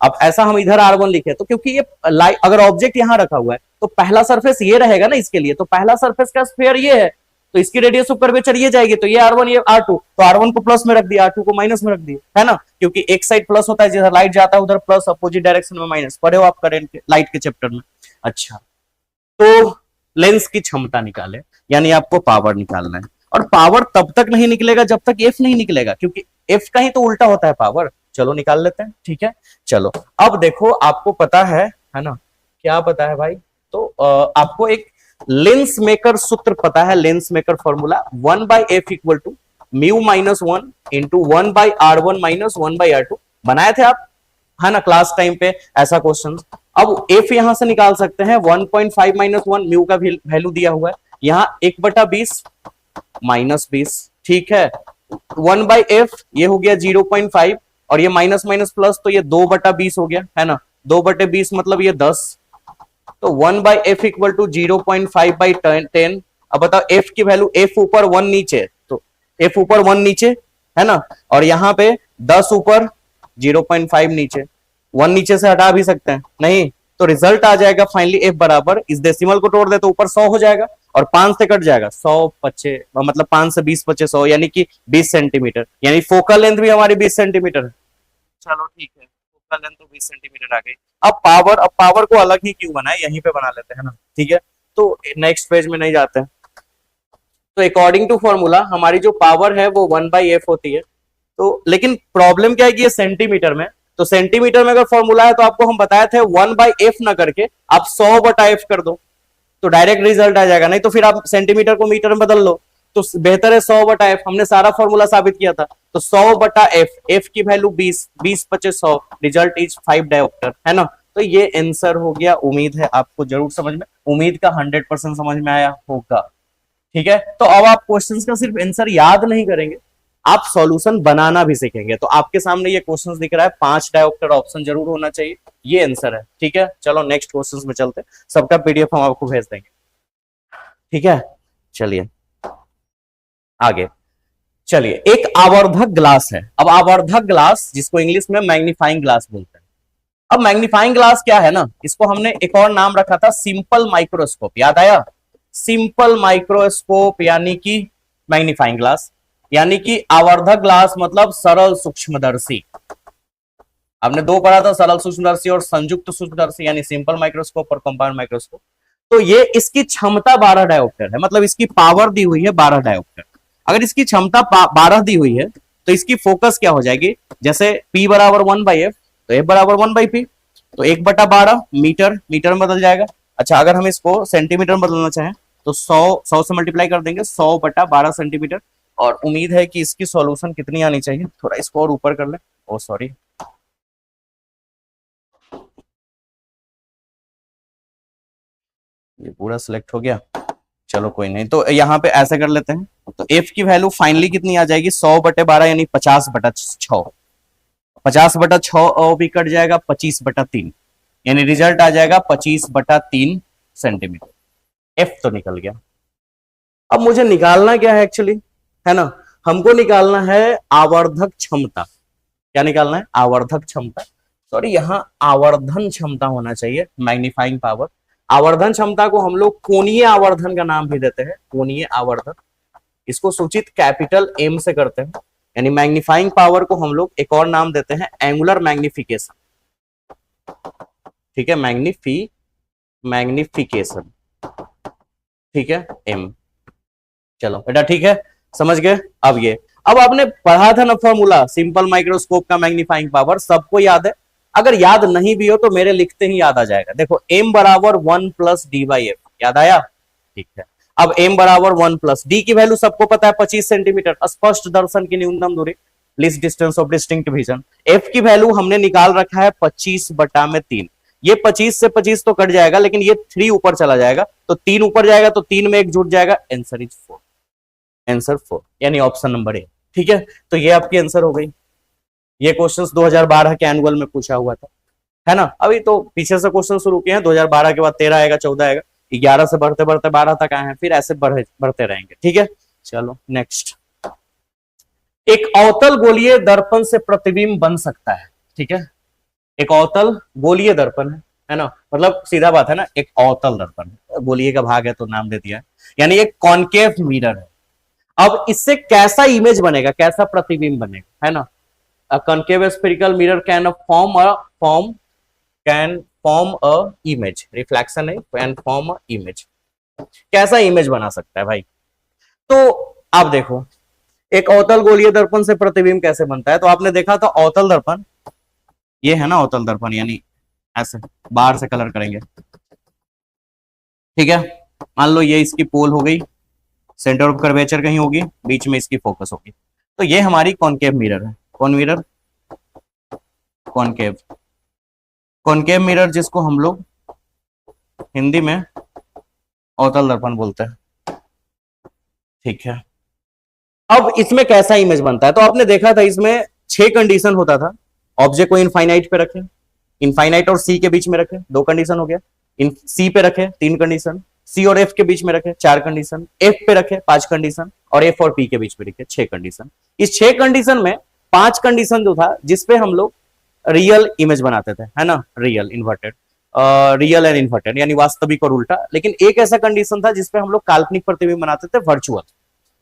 अब ऐसा हम इधर R1 लिखे, तो क्योंकि ये लाइट, अगर ऑब्जेक्ट यहां रखा हुआ है तो पहला सरफेस ये रहेगा ना इसके लिए, तो पहला सरफेस का स्फीयर ये है, तो इसकी रेडियस ऑफ कर्वेचर ये जाएगी, तो ये R1 ये R2, तो R1 को प्लस में रख दिया, R2 को माइनस में रख दिया, है ना, क्योंकि एक साइड प्लस होता है, जिधर लाइट जाता है उधर प्लस, अपोजिट डायरेक्शन में माइनस। पढ़े हो आप करंट के, लाइट के चैप्टर में। अच्छा, तो लेंस की क्षमता निकाले, यानी आपको पावर निकालना है, और पावर तब तक नहीं निकलेगा जब तक एफ नहीं निकलेगा, क्योंकि एफ का ही तो उल्टा होता है पावर। चलो निकाल लेते हैं, ठीक है। चलो अब देखो, आपको पता है ना, क्या पता है भाई, तो आपको एक लेंस मेकर सूत्र पता है, lens maker formula 1/f equal to mu -1 into 1/r1 minus 1/r2 बनाए थे आप, है ना, क्लास टाइम पे ऐसा क्वेश्चन। अब एफ यहां से निकाल सकते हैं, 1.5 - 1 म्यू का वैल्यू दिया हुआ है, यहाँ 1/20 -20, ठीक है। 1/f ये हो गया 0.5, और ये माइनस माइनस प्लस, तो ये 2/20 हो गया, है ना। 2/20 मतलब ये 10, तो 1/f इक्वल टू 0.5/10। अब बताओ f की वैल्यू, f ऊपर 1 नीचे, तो f ऊपर 1 नीचे है ना, और यहाँ पे 10 ऊपर 0.5 नीचे, 1 नीचे से हटा भी सकते हैं नहीं, तो रिजल्ट आ जाएगा फाइनली f बराबर, इस डेसिमल को तोड़ दे तो ऊपर 100 हो जाएगा और 5 से कट जाएगा 100 पच्चे, मतलब 5 से 20 पच्चे 100, यानी कि 20 सेंटीमीटर, यानी फोकल लेंथ भी हमारी 20 सेंटीमीटर है। चलो ठीक है, फोकल लेंथ तो 20 सेंटीमीटर आ गई। अब पावर को अलग ही क्यों बनाए, यहीं पे बना लेते हैं ना, ठीक है, तो नेक्स्ट पेज में नहीं जाते हैं। तो अकॉर्डिंग टू फॉर्मूला हमारी जो पावर है वो 1/f होती है, तो लेकिन प्रॉब्लम क्या है कि ये सेंटीमीटर में, तो सेंटीमीटर में अगर फॉर्मूला है तो आपको हम बताए थे 1/f ना करके आप 100/f कर दो, तो डायरेक्ट रिजल्ट आ जाएगा, नहीं तो फिर आप सेंटीमीटर को मीटर में बदल लो, तो बेहतर है 100/f। हमने सारा फॉर्मूला साबित किया था, तो 100/f, f की वैल्यू 20, 20 पचे 100, रिजल्ट इज 5 डायोप्टर, है ना। तो ये आंसर हो गया। उम्मीद है आपको जरूर समझ में, उम्मीद का 100% समझ में आया होगा, ठीक है। तो अब आप क्वेश्चंस का सिर्फ आंसर याद नहीं करेंगे, आप सॉल्यूशन बनाना भी सीखेंगे। तो आपके सामने ये क्वेश्चंस दिख रहा है, 5 डायोप्टर ऑप्शन जरूर होना चाहिए, ये आंसर है, ठीक है। चलो नेक्स्ट क्वेश्चंस में चलते हैं, सबका पीडीएफ हम आपको भेज देंगे, ठीक है। चलिए आगे चलिए, एक आवर्धक ग्लास है। अब आवर्धक ग्लास जिसको इंग्लिश में मैग्नीफाइंग ग्लास बोलते हैं। अब मैग्नीफाइंग ग्लास क्या है ना, इसको हमने एक और नाम रखा था सिंपल माइक्रोस्कोप, याद आया, सिंपल माइक्रोस्कोप यानी कि मैग्नीफाइंग ग्लास, यानी कि आवर्धक ग्लास मतलब सरल सूक्ष्मदर्शी। आपने दो पढ़ा था, सरल सूक्ष्मदर्शी और संयुक्त सूक्ष्मदर्शी, यानी सिंपल माइक्रोस्कोप और कंपाउंड माइक्रोस्कोप। तो ये इसकी क्षमता 12 डायोप्टर है, मतलब इसकी पावर दी हुई है 12 डायोप्टर। अगर इसकी क्षमता 12 दी हुई है तो इसकी फोकस क्या हो जाएगी, जैसे P बराबर 1/f तो F बराबर 1/p, तो 1/12 मीटर, मीटर में बदल जाएगा। अच्छा, अगर हम इसको सेंटीमीटर में बदलना चाहें तो 100 से मल्टीप्लाई कर देंगे, 100/12 सेंटीमीटर। और उम्मीद है कि इसकी सॉल्यूशन कितनी आनी चाहिए, थोड़ा इसको और ऊपर कर ले, ओ सॉरी, ये पूरा सिलेक्ट हो गया, चलो कोई नहीं। तो यहाँ पे ऐसे कर लेते हैं, तो f की वैल्यू फाइनली कितनी आ जाएगी, 100/12 यानी 50/6, 50/6 भी कट जाएगा 25/3, यानी रिजल्ट आ जाएगा 25/3 सेंटीमीटर। f तो निकल गया। अब मुझे निकालना क्या है एक्चुअली, है ना, हमको निकालना है आवर्धक क्षमता। क्या निकालना है, आवर्धक क्षमता, सॉरी यहाँ आवर्धन क्षमता होना चाहिए, मैग्नीफाइंग पावर। आवर्धन क्षमता को हम लोग कोणीय आवर्धन का नाम भी देते हैं, कोणीय आवर्धन, इसको सूचित कैपिटल एम से करते हैं। यानी मैग्नीफाइंग पावर को हम लोग एक और नाम देते हैं एंगुलर मैग्निफिकेशन, ठीक है, मैग्निफिकेशन, ठीक है, एम। चलो बेटा ठीक है, समझ गए। अब आपने पढ़ा था ना फॉर्मूला सिंपल माइक्रोस्कोप का मैग्नीफाइंग पावर, सबको याद है। अगर याद नहीं भी हो तो मेरे लिखते ही याद आ जाएगा। देखो m बराबर 1 प्लस dy/f, याद आया, ठीक है। अब m बराबर 1 प्लस d की वैल्यू सबको पता है 25 सेंटीमीटर, स्पष्ट दर्शन की न्यूनतम दूरी, least distance of distinct vision. f की वैल्यू हमने निकाल रखा है 25/3, ये 25 से 25 तो कट जाएगा, लेकिन ये 3 ऊपर चला जाएगा, तो 3 ऊपर जाएगा तो 3 में 1 जुट जाएगा, आंसर इज 4, आंसर 4 यानी ऑप्शन नंबर ए, ठीक है। तो ये आपकी आंसर हो गई। ये क्वेश्चंस 2012 के एनुअल में पूछा हुआ था, है ना। अभी तो पीछे से क्वेश्चन शुरू किए हैं, 2012 के बाद 13 आएगा, 14 आएगा, 11 से बढ़ते बढ़ते 12 तक आए हैं, फिर ऐसे बढ़ते रहेंगे, ठीक है। चलो नेक्स्ट, एक अवतल गोलीय दर्पण से प्रतिबिंब बन सकता है, ठीक है। एक अवतल गोलीय दर्पण है ना, मतलब सीधा बात है ना, एक अवतल दर्पण, गोलीय का भाग है तो नाम दे दिया है, यानी एक कॉन्केव मिरर है। अब इससे कैसा इमेज बनेगा, कैसा प्रतिबिंब बनेगा, है ना। A concave spherical mirror can form a image, reflection है, can form a image, कैसा इमेज बना सकता है भाई। तो आप देखो, एक अवतल गोलीय दर्पण से प्रतिबिंब कैसे बनता है, तो आपने देखा था अवतल दर्पण, ये है ना अवतल दर्पण, यानी ऐसे बाहर से कलर करेंगे, ठीक है। मान लो ये इसकी पोल हो गई, सेंटर ऑफ कर्वेचर कहीं होगी, बीच में इसकी फोकस होगी, तो ये हमारी कॉन्केव मिरर है। कौन मिरर, कॉन्केव, कॉन्केव मिरर जिसको हम लोग हिंदी में अवतल दर्पण बोलते हैं, ठीक है। अब इसमें कैसा इमेज बनता है, तो आपने देखा था इसमें 6 कंडीशन होता था। ऑब्जेक्ट को इनफाइनाइट पे रखें, इनफाइनाइट और सी के बीच में रखे, 2 कंडीशन हो गया। इन सी पे रखे 3 कंडीशन, सी और एफ के बीच में रखे 4 कंडीशन, एफ पे रखे 5 कंडीशन, और एफ और पी के बीच में रखे 6 कंडीशन। इस 6 कंडीशन में 5 कंडीशन जो था जिसपे हम लोग रियल इमेज बनाते थे, है ना, real inverted, real and inverted यानी वास्तविक और उल्टा। लेकिन एक ऐसा कंडीशन था जिसपे हम लोग काल्पनिक प्रतिबिंब बनाते थे, वर्चुअल।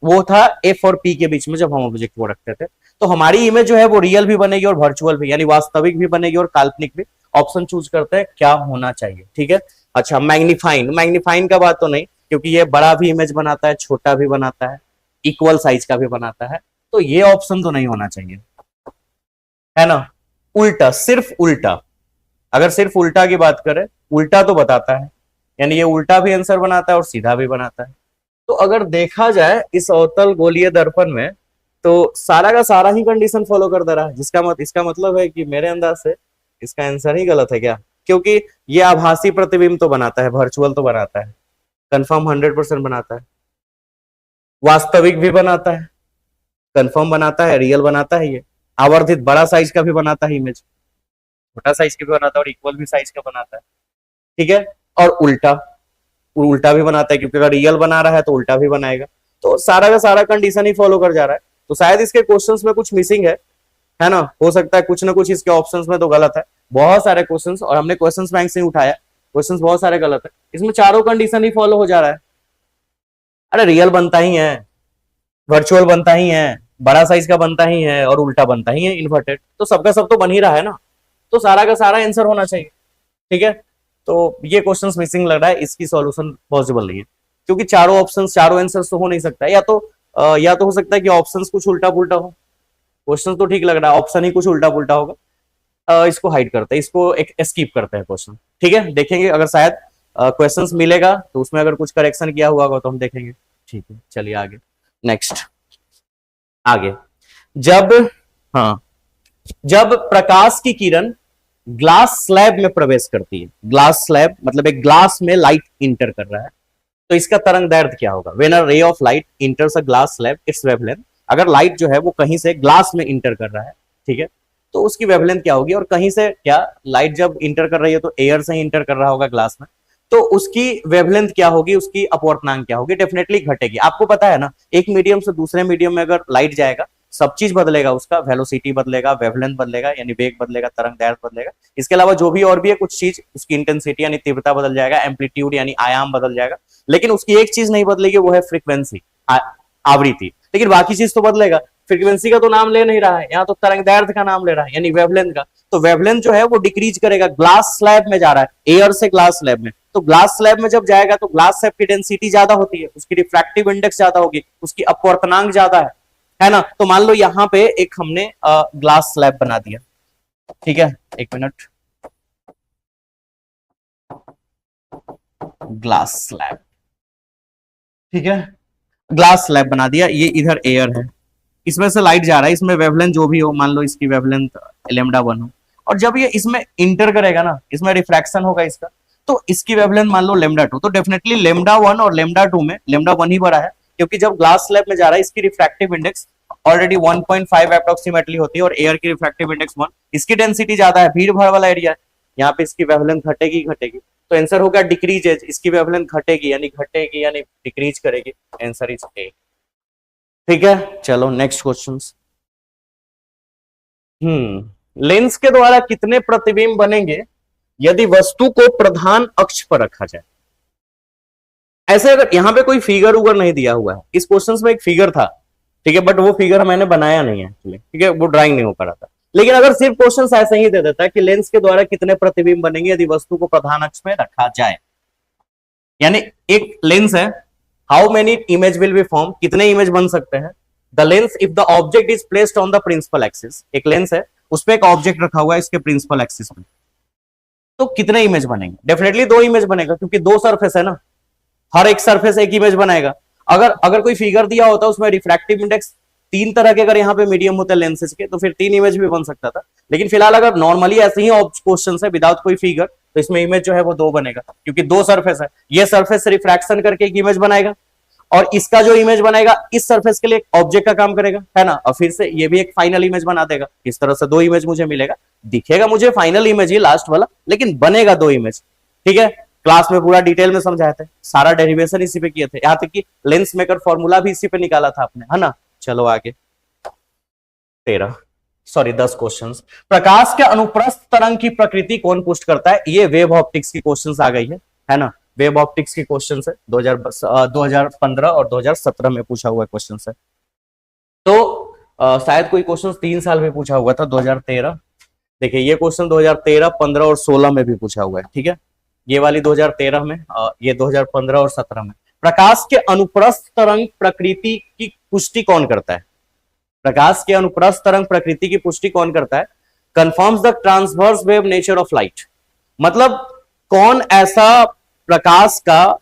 वो था एफ और पी के बीच में जब हम ऑब्जेक्ट को रखते थे। तो हमारी इमेज जो है वो रियल भी बनेगी और वर्चुअल भी, यानी वास्तविक भी बनेगी और काल्पनिक भी। ऑप्शन चूज करते हैं क्या होना चाहिए, ठीक है। अच्छा, मैग्नीफाइंग, मैग्नीफाइंग का बात तो नहीं, क्योंकि ये बड़ा भी इमेज बनाता है, छोटा भी बनाता है, इक्वल साइज का भी बनाता है, तो ये ऑप्शन तो नहीं होना चाहिए, है ना। उल्टा, सिर्फ उल्टा, अगर सिर्फ उल्टा की बात करें, उल्टा तो बताता है, यानी ये उल्टा भी आंसर बनाता है और सीधा भी बनाता है। तो अगर देखा जाए इस अवतल गोलीय दर्पण में, तो सारा का सारा ही कंडीशन फॉलो कर दे रहा है, इसका मतलब है कि मेरे अंदाज से इसका आंसर ही गलत है क्या, क्योंकि ये आभासी प्रतिबिंब तो बनाता है, वर्चुअल तो बनाता है, कंफर्म 100% बनाता है, वास्तविक भी बनाता है, कंफर्म बनाता है, रियल बनाता है, ये आवर्धित बड़ा साइज का भी बनाता है इमेज, छोटा साइज का भी बनाता है और इक्वल भी साइज का बनाता है, ठीक है। और उल्टा, उल्टा भी बनाता है, क्योंकि अगर रियल बना रहा है तो उल्टा भी बनाएगा। तो सारा का सारा कंडीशन ही फॉलो कर जा रहा है। तो शायद इसके क्वेश्चंस में कुछ मिसिंग है ना, हो सकता है कुछ ना कुछ इसके ऑप्शंस में तो गलत है। बहुत सारे क्वेश्चंस, और हमने क्वेश्चंस बैंक से उठाया, क्वेश्चंस बहुत सारे गलत है, इसमें चारों कंडीशन ही फॉलो हो जा रहा है। अरे रियल बनता ही है, वर्चुअल बनता ही है, बड़ा साइज का बनता ही है और उल्टा बनता ही है इन्वर्टेड, तो सबका सब तो बन ही रहा है ना, तो सारा का सारा आंसर होना चाहिए, ठीक है। तो ये क्वेश्चंस मिसिंग लग रहा है, इसकी सॉल्यूशन पॉसिबल नहीं है, क्योंकि चारों ऑप्शंस, चारों आंसर्स तो हो नहीं सकता है। या तो हो सकता है कि ऑप्शंस कुछ उल्टा पुल्टा हो, क्वेश्चन तो ठीक लग रहा है, ऑप्शन ही कुछ उल्टा पुल्टा होगा। इसको हाइड करते हैं, इसको एक स्किप करते हैं क्वेश्चन, ठीक है। देखेंगे अगर शायद क्वेश्चंस मिलेगा तो उसमें अगर कुछ करेक्शन किया हुआ होगा तो हम देखेंगे, ठीक है। चलिए आगे, नेक्स्ट, आगे। जब, हाँ, जब प्रकाश की किरण ग्लास स्लैब में प्रवेश करती है, ग्लास स्लैब मतलब एक ग्लास में लाइट इंटर कर रहा है, तो इसका तरंग दैर्ध्य क्या होगा। When a ray of light इंटर्स a glass slab, it's wavelength. अगर लाइट जो है वो कहीं से ग्लास में इंटर कर रहा है, ठीक है, तो उसकी वेवलेंथ क्या होगी। और कहीं से क्या, लाइट जब इंटर कर रही है तो एयर से ही इंटर कर रहा होगा ग्लास में, तो उसकी वेवलेंथ क्या होगी, उसकी अपवर्तनांक क्या होगी, डेफिनेटली घटेगी। आपको पता है ना, एक मीडियम से दूसरे मीडियम में अगर लाइट जाएगा, सब चीज बदलेगा, उसका वेलोसिटी बदलेगा, वेवलेंथ बदलेगा, यानी वेग बदलेगा, तरंग दैर्ध्य बदलेगा। इसके अलावा जो भी और भी है कुछ चीज, उसकी इंटेंसिटी यानी तीव्रता बदल जाएगा, एम्पलीट्यूड यानी आयाम बदल जाएगा, लेकिन उसकी एक चीज नहीं बदलेगी, वो है फ्रीक्वेंसी, आवृत्ति। लेकिन बाकी चीज तो बदलेगा। फ्रीक्वेंसी का तो नाम ले नहीं रहा है, यहाँ तो तरंग दैर्ध्य का नाम ले रहा है, यानी वेवलेंथ का। तो वेवलेंथ जो है वो डिक्रीज करेगा, ग्लास स्लैब में जा रहा है, एयर से ग्लास स्लैब में, तो ग्लास स्लैब में जब जाएगा तो ग्लास स्लैब की डेंसिटी ज्यादा होती है, उसकी रिफ्रैक्टिव इंडेक्स ज्यादा होगी, उसकी अपवर्तनांक ज्यादा है ना। तो मान लो यहाँ पे एक हमने ग्लास स्लैब बना दिया, ठीक है, एक मिनट, ग्लास स्लैब, ठीक है, ग्लास स्लैब बना दिया, ये इधर एयर है, इसमें से लाइट जा रहा है, इसमें वेवलेंथ जो भी हो, मान लो इसकी वेवलेंथ λ1 हो, और जब ये इसमें इंटर करेगा ना, इसमें रिफ्रैक्शन होगा इसका, तो इसकी वेवलेंथ मान लो λ2, तो डेफिनेटली λ1 और λ2 में λ1 ही बड़ा है, क्योंकि जब ग्लास स्लैब में जा रहा है इसकी रिफ्रैक्टिव इंडेक्स ऑलरेडी 1.5 अप्रोक्सीमेटली होती है, और एयर की रिफ्रैक्टिव इंडेक्स 1, इसकी डेंसिटी ज्यादा है, भीड़ भाड़ वाला एरिया है, यहाँ पे इसकी वेवलेंथ घटेगी घटेगी, तो आंसर होगा डिक्रीज, इसकी वेवलेंथ घटेगी यानी डिक्रीज करेगी, आंसर इज ए, ठीक है। चलो नेक्स्ट क्वेश्चन। लेंस के द्वारा कितने प्रतिबिंब बनेंगे यदि वस्तु को प्रधान अक्ष पर रखा जाए। ऐसे अगर यहाँ पे कोई फिगर उगर नहीं दिया हुआ है, इस क्वेश्चन में एक फिगर था, ठीक है, बट वो फिगर मैंने बनाया नहीं है, ठीक है, वो ड्राइंग नहीं हो पा रहा था। लेकिन अगर सिर्फ क्वेश्चन ऐसे ही दे देता है कि लेंस के द्वारा कितने प्रतिबिंब बनेंगे यदि वस्तु को प्रधान अक्ष में रखा जाए, यानी एक लेंस है, how many image will be form, कितने इमेज बन सकते हैं। The lens if the object is placed on the principal axis, एक लेंस है, उसपे एक ऑब्जेक्ट रखा हुआ है इसके प्रिंसिपल एक्सिस में, तो कितने इमेज बनेंगे। डेफिनेटली 2 इमेज बनेगा, क्योंकि 2 सरफेस है ना, हर एक सरफेस एक इमेज बनाएगा। अगर कोई फिगर दिया होता उसमें रिफ्रैक्टिव इंडेक्स 3 तरह के अगर यहाँ पे मीडियम होते हैं लेंसेज के, तो फिर 3 इमेज भी बन सकता था। लेकिन फिलहाल अगर नॉर्मली ऐसे ही क्वेश्चन है विदाउट कोई फिगर, तो इसमें इमेज जो है वो 2 बनेगा, क्योंकि 2 सरफेस है, ये सरफेस से रिफ्रैक्शन करके एक इमेज बनाएगा, और इसका जो इमेज बनेगा इस सरफेस के लिए ऑब्जेक्ट का काम करेगा, है ना, और फिर से ये भी एक फाइनल इमेज बना देगा। इस तरह से 2 इमेज मुझे मिलेगा, दिखेगा मुझे फाइनल इमेज ही लास्ट वाला, लेकिन बनेगा 2 इमेज। ठीक है, क्लास में पूरा डिटेल में समझाए थे, सारा डेरिवेशन इसी पे किए थे, यहां तक कि लेंस मेकर फॉर्मूला भी इसी पे निकाला था आपने, है ना। चलो आगे 10 क्वेश्चंस। प्रकाश के अनुप्रस्थ तरंग की प्रकृति कौन पुष्ट करता है? ये वेव ऑप्टिक्स की क्वेश्चंस आ गई है ना। वेव ऑप्टिक्स की क्वेश्चन है 2015 और 2017 में पूछा हुआ क्वेश्चन है। तो शायद कोई क्वेश्चन 3 साल में पूछा हुआ था 2013। देखिए ये क्वेश्चन 2013, 15 और 16 में भी पूछा हुआ है। ठीक है, ये वाली 2013 में, ये 2015 और 17 में। प्रकाश के अनुप्रस्थ तरंग प्रकृति की पुष्टि कौन करता है? प्रकाश के अनुप्रस्थ तरंग प्रकृति की पुष्टि कौन करता है? Confirms the transverse wave nature of light. मतलब कौन ऐसा प्रकाश का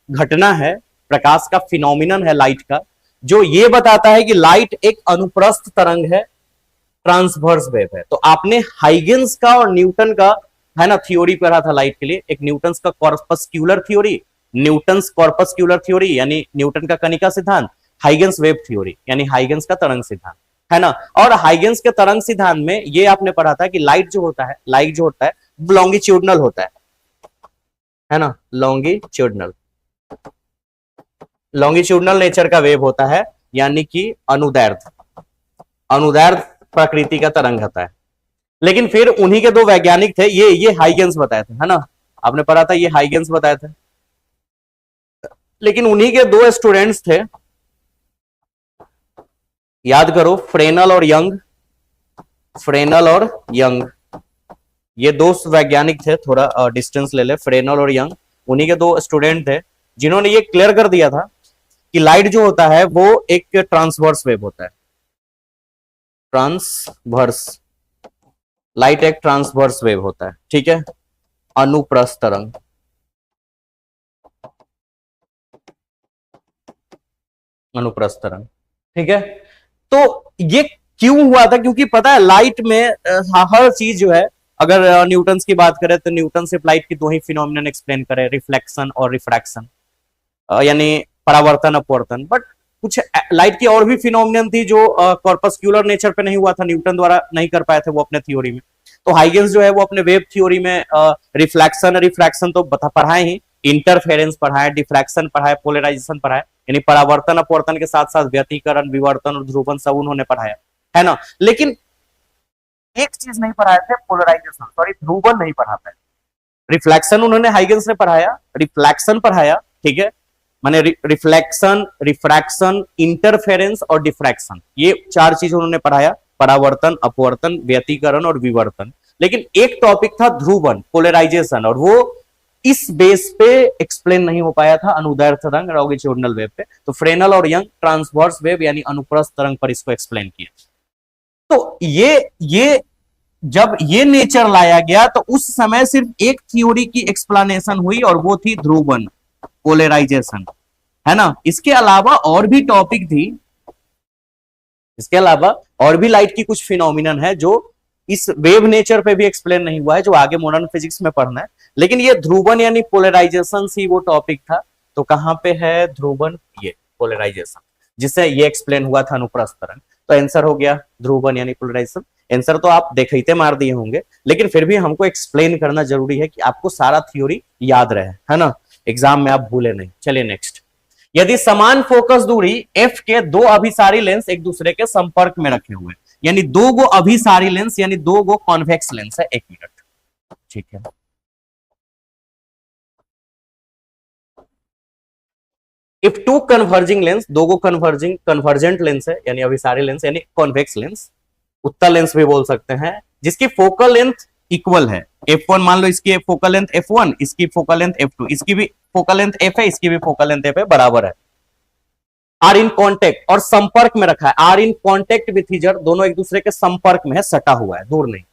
घटना है, प्रकाश का फिनोमिनन है लाइट का, जो ये बताता है कि लाइट एक अनुप्रस्थ तरंग है, ट्रांसवर्स वेव है। तो आपने हाइगेंस का और न्यूटन का, है ना, थ्योरी पढ़ा था लाइट के लिए। एक न्यूटन्स का कॉर्पस्क्यूलर थ्योरी, न्यूटन्स कॉर्पस्क्यूलर थ्योरी यानी न्यूटन का कणिका सिद्धांत, हाइगेंस वेव थ्योरी यानी हाइगेंस का तरंग सिद्धांत, है ना। और हाइगेंस के तरंग सिद्धांत में ये आपने पढ़ा था कि लाइट जो होता है लॉन्गिट्यूडनल होता है ना, लॉन्गिट्यूडनल नेचर का वेव होता है, यानी कि अनुदैर्ध्य प्रकृति का तरंग होता है। लेकिन फिर उन्हीं के 2 वैज्ञानिक थे, ये हाइगेंस बताए थे, है ना, आपने पढ़ा था, ये हाइगेंस बताए थे। लेकिन उन्हीं के 2 स्टूडेंट्स थे, याद करो, फ्रेनल और यंग। ये 2 वैज्ञानिक थे, थोड़ा डिस्टेंस ले ले, फ्रेनल और यंग, उन्हीं के 2 स्टूडेंट थे जिन्होंने ये क्लियर कर दिया था कि लाइट जो होता है वो एक ट्रांसवर्स वेव होता है। लाइट एक ट्रांसवर्स वेव होता है। ठीक है, अनुप्रस्थ तरंग। ठीक है, तो ये क्यों हुआ था? क्योंकि पता है लाइट में हर चीज जो है, अगर न्यूटन्स की बात करें तो न्यूटन सिर्फ लाइट की 2 ही फिनोमिनन एक्सप्लेन करे, रिफ्लेक्शन और रिफ्रैक्शन, यानी परावर्तन अपवर्तन। बट कुछ लाइट की और भी फिनोमिनन थी जो कॉर्पस्क्यूलर नेचर पे नहीं हुआ था, न्यूटन द्वारा नहीं कर पाए थे वो अपने थ्योरी में। तो हाइगेंस जो है वो अपने वेव थ्योरी में रिफ्रैक्शन तो पढ़ाए ही, इंटरफेरेंस पढ़ाए, डिफ्रैक्शन पढ़ाए, पोलराइजेशन पढ़ाए, यानी परावर्तन अपवर्तन के साथ साथ व्यतिकरण, विवर्तन और ध्रुवन सब उन्होंने पढ़ाया, है ना। लेकिन एक चीज नहीं पढ़ाए थे, पोलराइजेशन, सॉरी ध्रुवन नहीं पढ़ा पाए। रिफ्लेक्शन उन्होंने हाइगेंस ने पढ़ाया, रिफ्लेक्शन पढ़ाया, ठीक है, माने रिफ्लेक्शन, रिफ्रैक्शन, इंटरफेरेंस और डिफ्रैक्शन, ये 4 चीज उन्होंने पढ़ाया, परावर्तन, अपवर्तन, व्यतिकरण और विवर्तन। लेकिन एक टॉपिक था ध्रुवन, पोलराइजेशन, और वो इस बेस पे एक्सप्लेन नहीं हो पाया था अनुदैर्ध्य तरंग लॉन्गिट्यूडनल वेव पे। तो फ्रेनल और यंग ट्रांसवर्स वेव यानी अनुप्रस्थ तरंग पर इसको एक्सप्लेन किया। तो ये जब ये नेचर लाया गया तो उस समय सिर्फ एक थ्योरी की एक्सप्लेनेशन हुई और वो थी ध्रुवन, पोलराइजेशन, है ना। इसके अलावा और भी टॉपिक थी, इसके अलावा और भी लाइट की कुछ फिनोमिनन है जो इस वेव नेचर पे भी एक्सप्लेन नहीं हुआ है, जो आगे मॉडर्न फिजिक्स में पढ़ना है। लेकिन ये ध्रुवन यानी पोलराइजेशन ही वो टॉपिक था। तो कहां पे है ध्रुवन? ये पोलराइजेशन, जिससे ये एक्सप्लेन हुआ था अनुप्रस्थ तरंग। तो आंसर हो गया ध्रुवन यानी पोलराइजेशन। आंसर तो आप देखते मार दिए होंगे, लेकिन फिर भी हमको एक्सप्लेन करना जरूरी है कि आपको सारा थ्योरी याद रहे, है ना, एग्जाम में आप भूले नहीं। चलिए नेक्स्ट। यदि समान फोकस दूरी f के 2 अभिसारी लेंस एक दूसरे के संपर्क में रखे हुए, यानी 2 गो अभिसारी लेंस यानी 2 गो कॉन्वेक्स लेंस है, 1 मिनट, ठीक है। If 2 converging lens, 2 go convergent lens है यानी अभिसारी लेंस यानी कॉन्वेक्स लेंस, उत्तल लेंस भी बोल सकते हैं, जिसकी फोकल लेंथ इक्वल है। f1 मान लो, इसकी फोकल लेंथ f1, इसकी फोकल लेंथ f2, इसकी भी फोकल लेंथ f है, इसकी भी फोकल लेंथ f है, बराबर है। आर इन कॉन्टेक्ट, और संपर्क में रखा है, आर इन कॉन्टेक्ट विथ ईचर, दोनों एक दूसरे के संपर्क में है, सटा हुआ है, दूर नहीं।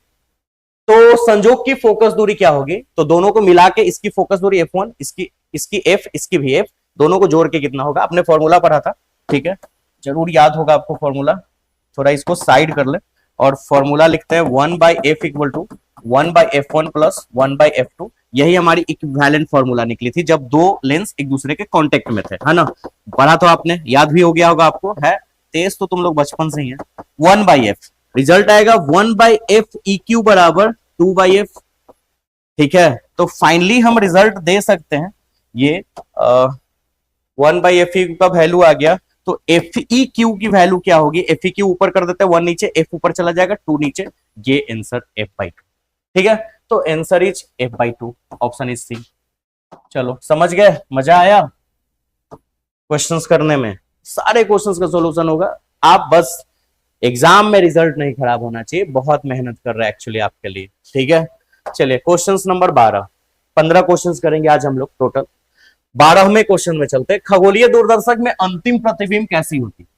तो संजोग की फोकस दूरी क्या होगी? तो दोनों को मिला के इसकी फोकस दूरी f1, इसकी f, इसकी भी f, दोनों को जोड़ के कितना होगा? आपने फॉर्मूला पढ़ा था, ठीक है, जरूर याद होगा आपको फॉर्मूला। थोड़ा इसको साइड कर ले और फॉर्मूला लिखते हैं 1/f equal to 1/f1 plus 1/f2। यही हमारी इक्विवेलेंट फॉर्मूला निकली थी जब 2 लेंस एक दूसरे के कांटेक्ट में थे, है ना। पढ़ा तो आपने, याद भी हो गया होगा आपको, है तेज तो तुम लोग बचपन से ही है। 1/f, रिजल्ट आएगा 1/f(eq) बराबर 2/f। ठीक है, तो फाइनली हम रिजल्ट दे सकते हैं ये 1/f(eq) का वैल्यू आ गया, तो Feq की वैल्यू क्या होगी? Feq ऊपर कर देते हैं, 1 नीचे, F ऊपर चला जाएगा, 2 नीचे, ये आंसर F/2। ठीक है, तो answer is F/2, option is C. चलो समझ गए, मजा आया क्वेश्चंस करने में? सारे क्वेश्चंस का सॉल्यूशन होगा। आप बस एग्जाम में रिजल्ट नहीं खराब होना चाहिए, बहुत मेहनत कर रहे हैं एक्चुअली आपके लिए। ठीक है, चलिए क्वेश्चंस नंबर 12, 15 क्वेश्चंस करेंगे आज हम लोग टोटल। 12वें क्वेश्चन में चलते हैं। खगोलीय दूरदर्शक में अंतिम प्रतिबिंब कैसी होती है?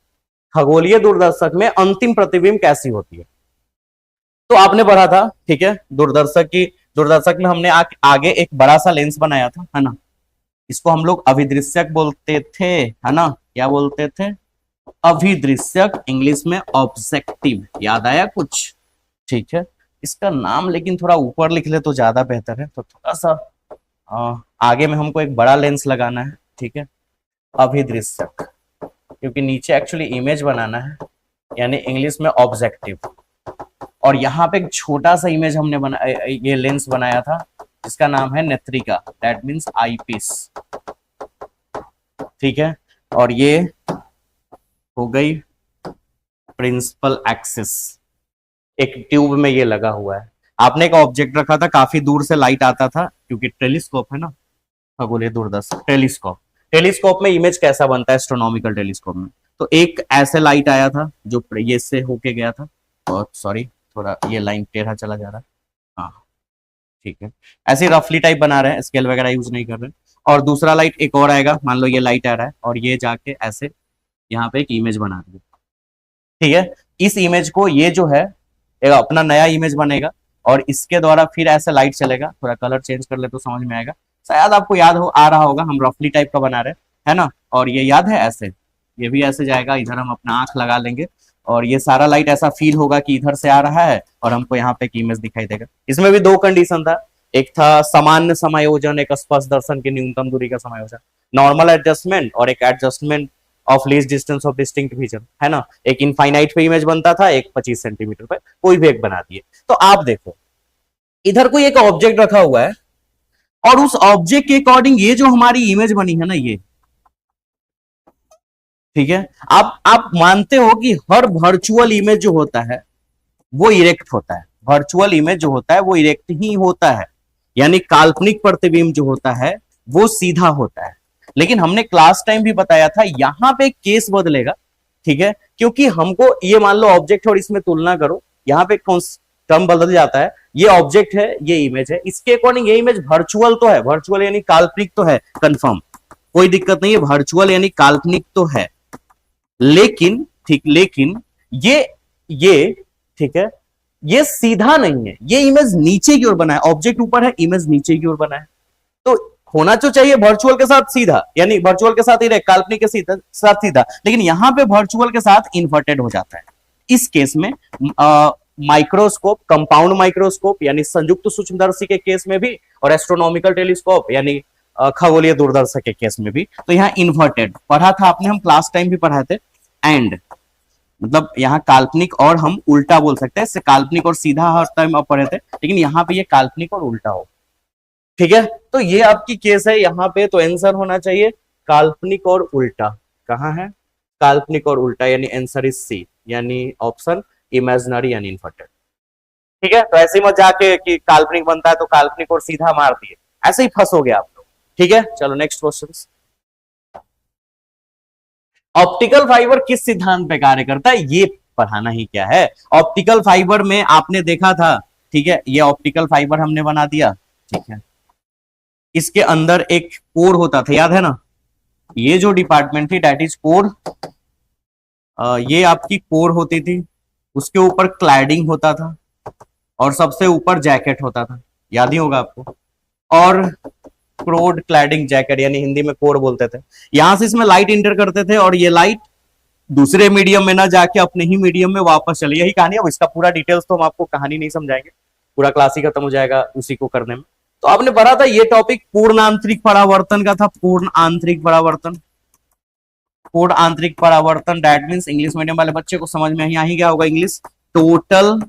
खगोलीय दूरदर्शक में अंतिम प्रतिबिंब कैसी होती है? तो आपने पढ़ा था, ठीक है, दूरदर्शक में हमने आगे एक बड़ा सा लेंस बनाया था, है ना? इसको हम लोग अभिदृश्यक बोलते थे, है ना? क्या बोलते थे? अभिदृश्यक, इंग्लिश में ऑब्जेक्टिव। याद आया कुछ? ठीक है, इसका नाम लेकिन थोड़ा ऊपर लिख ले तो ज्यादा बेहतर है, तो थोड़ा सा आगे में हमको एक बड़ा लेंस लगाना है। ठीक है, अभिदृश्यक, क्योंकि नीचे एक्चुअली इमेज बनाना है, यानी इंग्लिश में ऑब्जेक्टिव। और यहाँ पे एक छोटा सा इमेज हमने ये लेंस बनाया था, इसका नाम है नेत्रिका, दैट मीन्स आई पीस। ठीक है, और ये हो गई प्रिंसिपल एक्सिस, एक ट्यूब में ये लगा हुआ है। आपने एक ऑब्जेक्ट रखा था, काफी दूर से लाइट आता था, क्योंकि टेलीस्कोप है ना, खगोलीय दूरदर्शक टेलीस्कोप में इमेज कैसा बनता है एस्ट्रोनॉमिकल टेलीस्कोप में? तो एक ऐसे लाइट आया था जो ये से होके गया था, और सॉरी थोड़ा ये लाइन टेढ़ा चला जा रहा है, हाँ ठीक है, ऐसे रफली टाइप बना रहे हैं, स्केल वगैरह यूज नहीं कर रहे हैं। और दूसरा लाइट एक और आएगा, मान लो ये लाइट आ रहा है, और ये जाके ऐसे यहाँ पे एक इमेज बना रही है। ठीक है, इस इमेज को ये जो है एक अपना नया इमेज बनेगा, और इसके द्वारा फिर ऐसे लाइट चलेगा। थोड़ा कलर चेंज कर ले तो समझ में आएगा, शायद आपको याद आ रहा होगा, हम रफली टाइप का बना रहे हैं, है ना? और ये याद है ऐसे, ये भी ऐसे जाएगा, इधर हम अपना आंख लगा लेंगे, और ये सारा लाइट ऐसा फील होगा कि इधर से आ रहा है, और हमको यहाँ पे एक इमेज दिखाई देगा। इसमें भी दो कंडीशन था, एक था सामान्य समायोजन, एक स्पर्श दर्शन की न्यूनतम दूरी का समायोजन, नॉर्मल एडजस्टमेंट, और एक adjustment of least distance of distinct vision, है ना? एक इनफाइनाइट पे इमेज बनता था, एक 25 सेंटीमीटर पे, कोई भी एक बना दिए। तो आप देखो, इधर कोई एक ऑब्जेक्ट रखा हुआ है, और उस ऑब्जेक्ट के अकॉर्डिंग ये जो हमारी इमेज बनी है ना, ये ठीक है, आप मानते हो कि हर वर्चुअल इमेज जो होता है वो इरेक्ट होता है, वर्चुअल इमेज जो होता है वो इरेक्ट ही होता है, यानी काल्पनिक प्रतिबिंब जो होता है वो सीधा होता है। लेकिन हमने क्लास टाइम भी बताया था, यहां पे केस बदलेगा, ठीक है, क्योंकि हमको ये मान लो ऑब्जेक्ट और इसमें तुलना करो, यहाँ पे टर्म बदल जाता है, ये ऑब्जेक्ट है, ये इमेज है, इसके अकॉर्डिंग ये इमेज वर्चुअल तो है, वर्चुअल यानी काल्पनिक तो है, कंफर्म, कोई दिक्कत नहीं है, वर्चुअल यानी काल्पनिक तो है। लेकिन ये ठीक है, ये सीधा नहीं है, ये इमेज नीचे की ओर बना है, ऑब्जेक्ट ऊपर है, इमेज नीचे की ओर बना है। तो होना तो चाहिए वर्चुअल के साथ सीधा, यानी वर्चुअल के साथ ही काल्पनिक के साथ सीधा, लेकिन यहां पे वर्चुअल के साथ इन्वर्टेड हो जाता है। इस केस में माइक्रोस्कोप, कंपाउंड माइक्रोस्कोप यानी संयुक्त सूक्ष्मदर्शी के केस में भी, और एस्ट्रोनॉमिकल टेलीस्कोप यानी खगोलीय दूरदर्शक के केस में भी, तो यहाँ इन्वर्टेड पढ़ा था आपने, हम क्लास टाइम भी पढ़ाए थे। एंड मतलब यहाँ काल्पनिक और हम उल्टा बोल सकते हैं, काल्पनिक और सीधा हर टाइम आप पढ़े थे, लेकिन यहाँ पे ये काल्पनिक और उल्टा हो। ठीक है, तो ये आपकी केस है यहाँ पे, तो आंसर होना चाहिए काल्पनिक और उल्टा। कहाँ है काल्पनिक और उल्टा? यानी आंसर इज सी, यानी ऑप्शन इमेजिनरी यानी इन्वर्टेड। ठीक है, तो ऐसे मत जाके कि काल्पनिक बनता है तो काल्पनिक और सीधा मार दिए, ऐसे ही फंसोगे आप लोग। ठीक है, चलो नेक्स्ट क्वेश्चन। ऑप्टिकल फाइबर किस सिद्धांत पे कार्य करता है? ये पढ़ाना ही क्या है। ऑप्टिकल फाइबर में आपने देखा था, ठीक है, ये ऑप्टिकल फाइबर हमने बना दिया, ठीक है, इसके अंदर एक कोर होता था, याद है ना? ये जो डिपार्टमेंट थी दैट इज कोर, ये आपकी कोर होती थी, उसके ऊपर क्लैडिंग होता था, और सबसे ऊपर जैकेट होता था, याद ही होगा आपको। और क्रोड क्लैडिंग जैकेट यानी हिंदी में कोर बोलते थे। यहां से इसमें लाइट इंटर करते थे, और ये लाइट दूसरे मीडियम में ना जाके अपने ही मीडियम में वापस चले, यही कहानी है। अब इसका पूरा डिटेल्स तो हम आपको कहानी नहीं समझाएंगे, पूरा क्लास ही खत्म हो जाएगा उसी को करने में। तो आपने पढ़ा था ये टॉपिक पूर्ण आंतरिक परावर्तन का था, पूर्ण आंतरिक परावर्तन, पूर्ण आंतरिक परावर्तन दैट मींस इंग्लिश मीडियम वाले बच्चे को समझ में ही गया होगा इंग्लिश, टोटल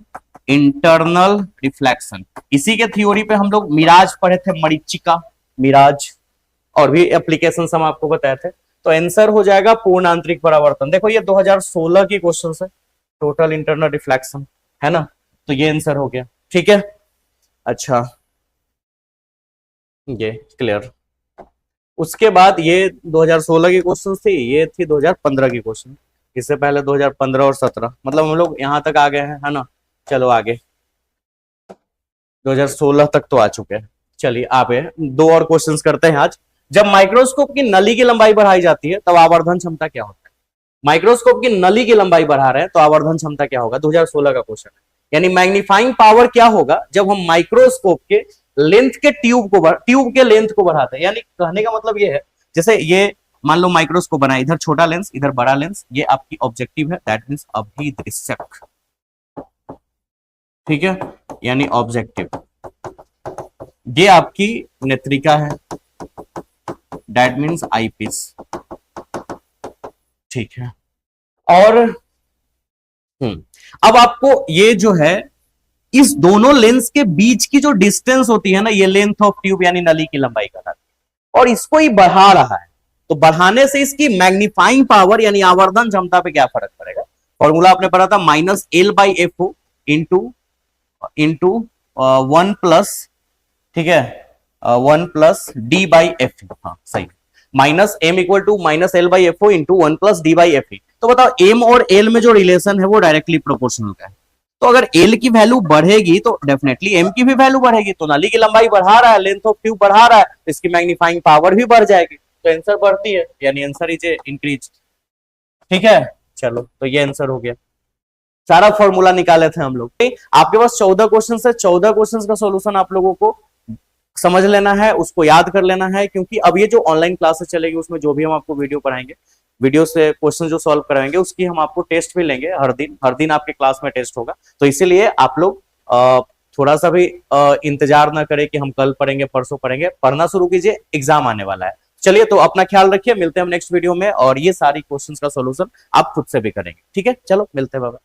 इंटरनल रिफ्लेक्शन। इसी के थ्योरी पे हम लोग मिराज पढ़े थे, मरीचिका, मिराज, और भी एप्लीकेशन हम आपको बताए थे। तो आंसर हो जाएगा पूर्ण आंतरिक परावर्तन। देखो ये 2016 की क्वेश्चन है, टोटल इंटरनल रिफ्लेक्शन, है ना, तो ये आंसर हो गया। ठीक है, अच्छा ये क्लियर। उसके बाद ये 2016 की क्वेश्चन थी, ये थी 2015 की क्वेश्चन, इससे पहले 2015 और 17, मतलब हम लोग यहां तक आ गए हैं, है ना। चलो आगे 2016 तक तो आ चुके हैं। चलिए आगे दो और क्वेश्चंस करते हैं आज। जब माइक्रोस्कोप की नली की लंबाई बढ़ाई जाती है तब आवर्धन क्षमता क्या होता है? माइक्रोस्कोप की नली की लंबाई बढ़ा रहे हैं तो आवर्धन क्षमता क्या होगा? 2016 का क्वेश्चन है। यानी मैग्नीफाइंग पावर क्या होगा जब हम माइक्रोस्कोप के लेंथ के ट्यूब के लेंथ को बढ़ाते हैं? यानी कहने का मतलब ये है, जैसे ये मान लो माइक्रोस्कोप बना, इधर छोटा लेंस इधर बड़ा लेंस, ये आपकी ऑब्जेक्टिव है, दैट मींस अभिदृश्यक। ठीक है, यानी ऑब्जेक्टिव। ये आपकी नेत्रिका है, दैट मीन्स आईपीस। ठीक है, और अब आपको ये जो है इस दोनों लेंस के बीच की जो डिस्टेंस होती है ना, ये लेंथ ऑफ ट्यूब यानी नली की लंबाई कहलाती है, और इसको ही बढ़ा रहा है। तो बढ़ाने से इसकी मैग्नीफाइंग पावर यानी आवर्धन क्षमता पे क्या फर्क पड़ेगा? फॉर्मूला आपने पढ़ा था -L/FO इंटू 1 प्लस, ठीक है, 1 प्लस D/FE। हाँ सही, -M equal to -L/FO into 1 plus D/FE। तो बताओ M और L में जो रिलेशन है वो डायरेक्टली प्रोपोर्शनल का है। तो अगर L की वैल्यू बढ़ेगी तो डेफिनेटली M की भी वैल्यू बढ़ेगी। तो नली की लंबाई बढ़ा रहा है, लेंथ ऑफ ट्यूब बढ़ा रहा है, तो इसकी मैग्नीफाइंग पावर भी बढ़ जाएगी, तो आंसर बढ़ती है, यानी आंसर इज इंक्रीज। ठीक है, चलो तो ये आंसर हो गया। सारा फॉर्मूला निकाले थे हम लोग। आपके पास 14 क्वेश्चन है, 14 क्वेश्चन का सॉल्यूशन आप लोगों को समझ लेना है, उसको याद कर लेना है, क्योंकि अब ये जो ऑनलाइन क्लासेस चलेगी उसमें जो भी हम आपको वीडियो पढ़ाएंगे, वीडियो से क्वेश्चन जो सॉल्व कराएंगे उसकी हम आपको टेस्ट भी लेंगे। हर दिन आपके क्लास में टेस्ट होगा। तो इसीलिए आप लोग थोड़ा सा भी इंतजार ना करें कि हम कल पढ़ेंगे परसों पढ़ेंगे, पढ़ना शुरू कीजिए, एग्जाम आने वाला है। चलिए तो अपना ख्याल रखिए, मिलते हैं हम नेक्स्ट वीडियो में, और ये सारी क्वेश्चंस का सॉल्यूशन आप खुद से भी करेंगे। ठीक है, चलो मिलते हैं, बाबा।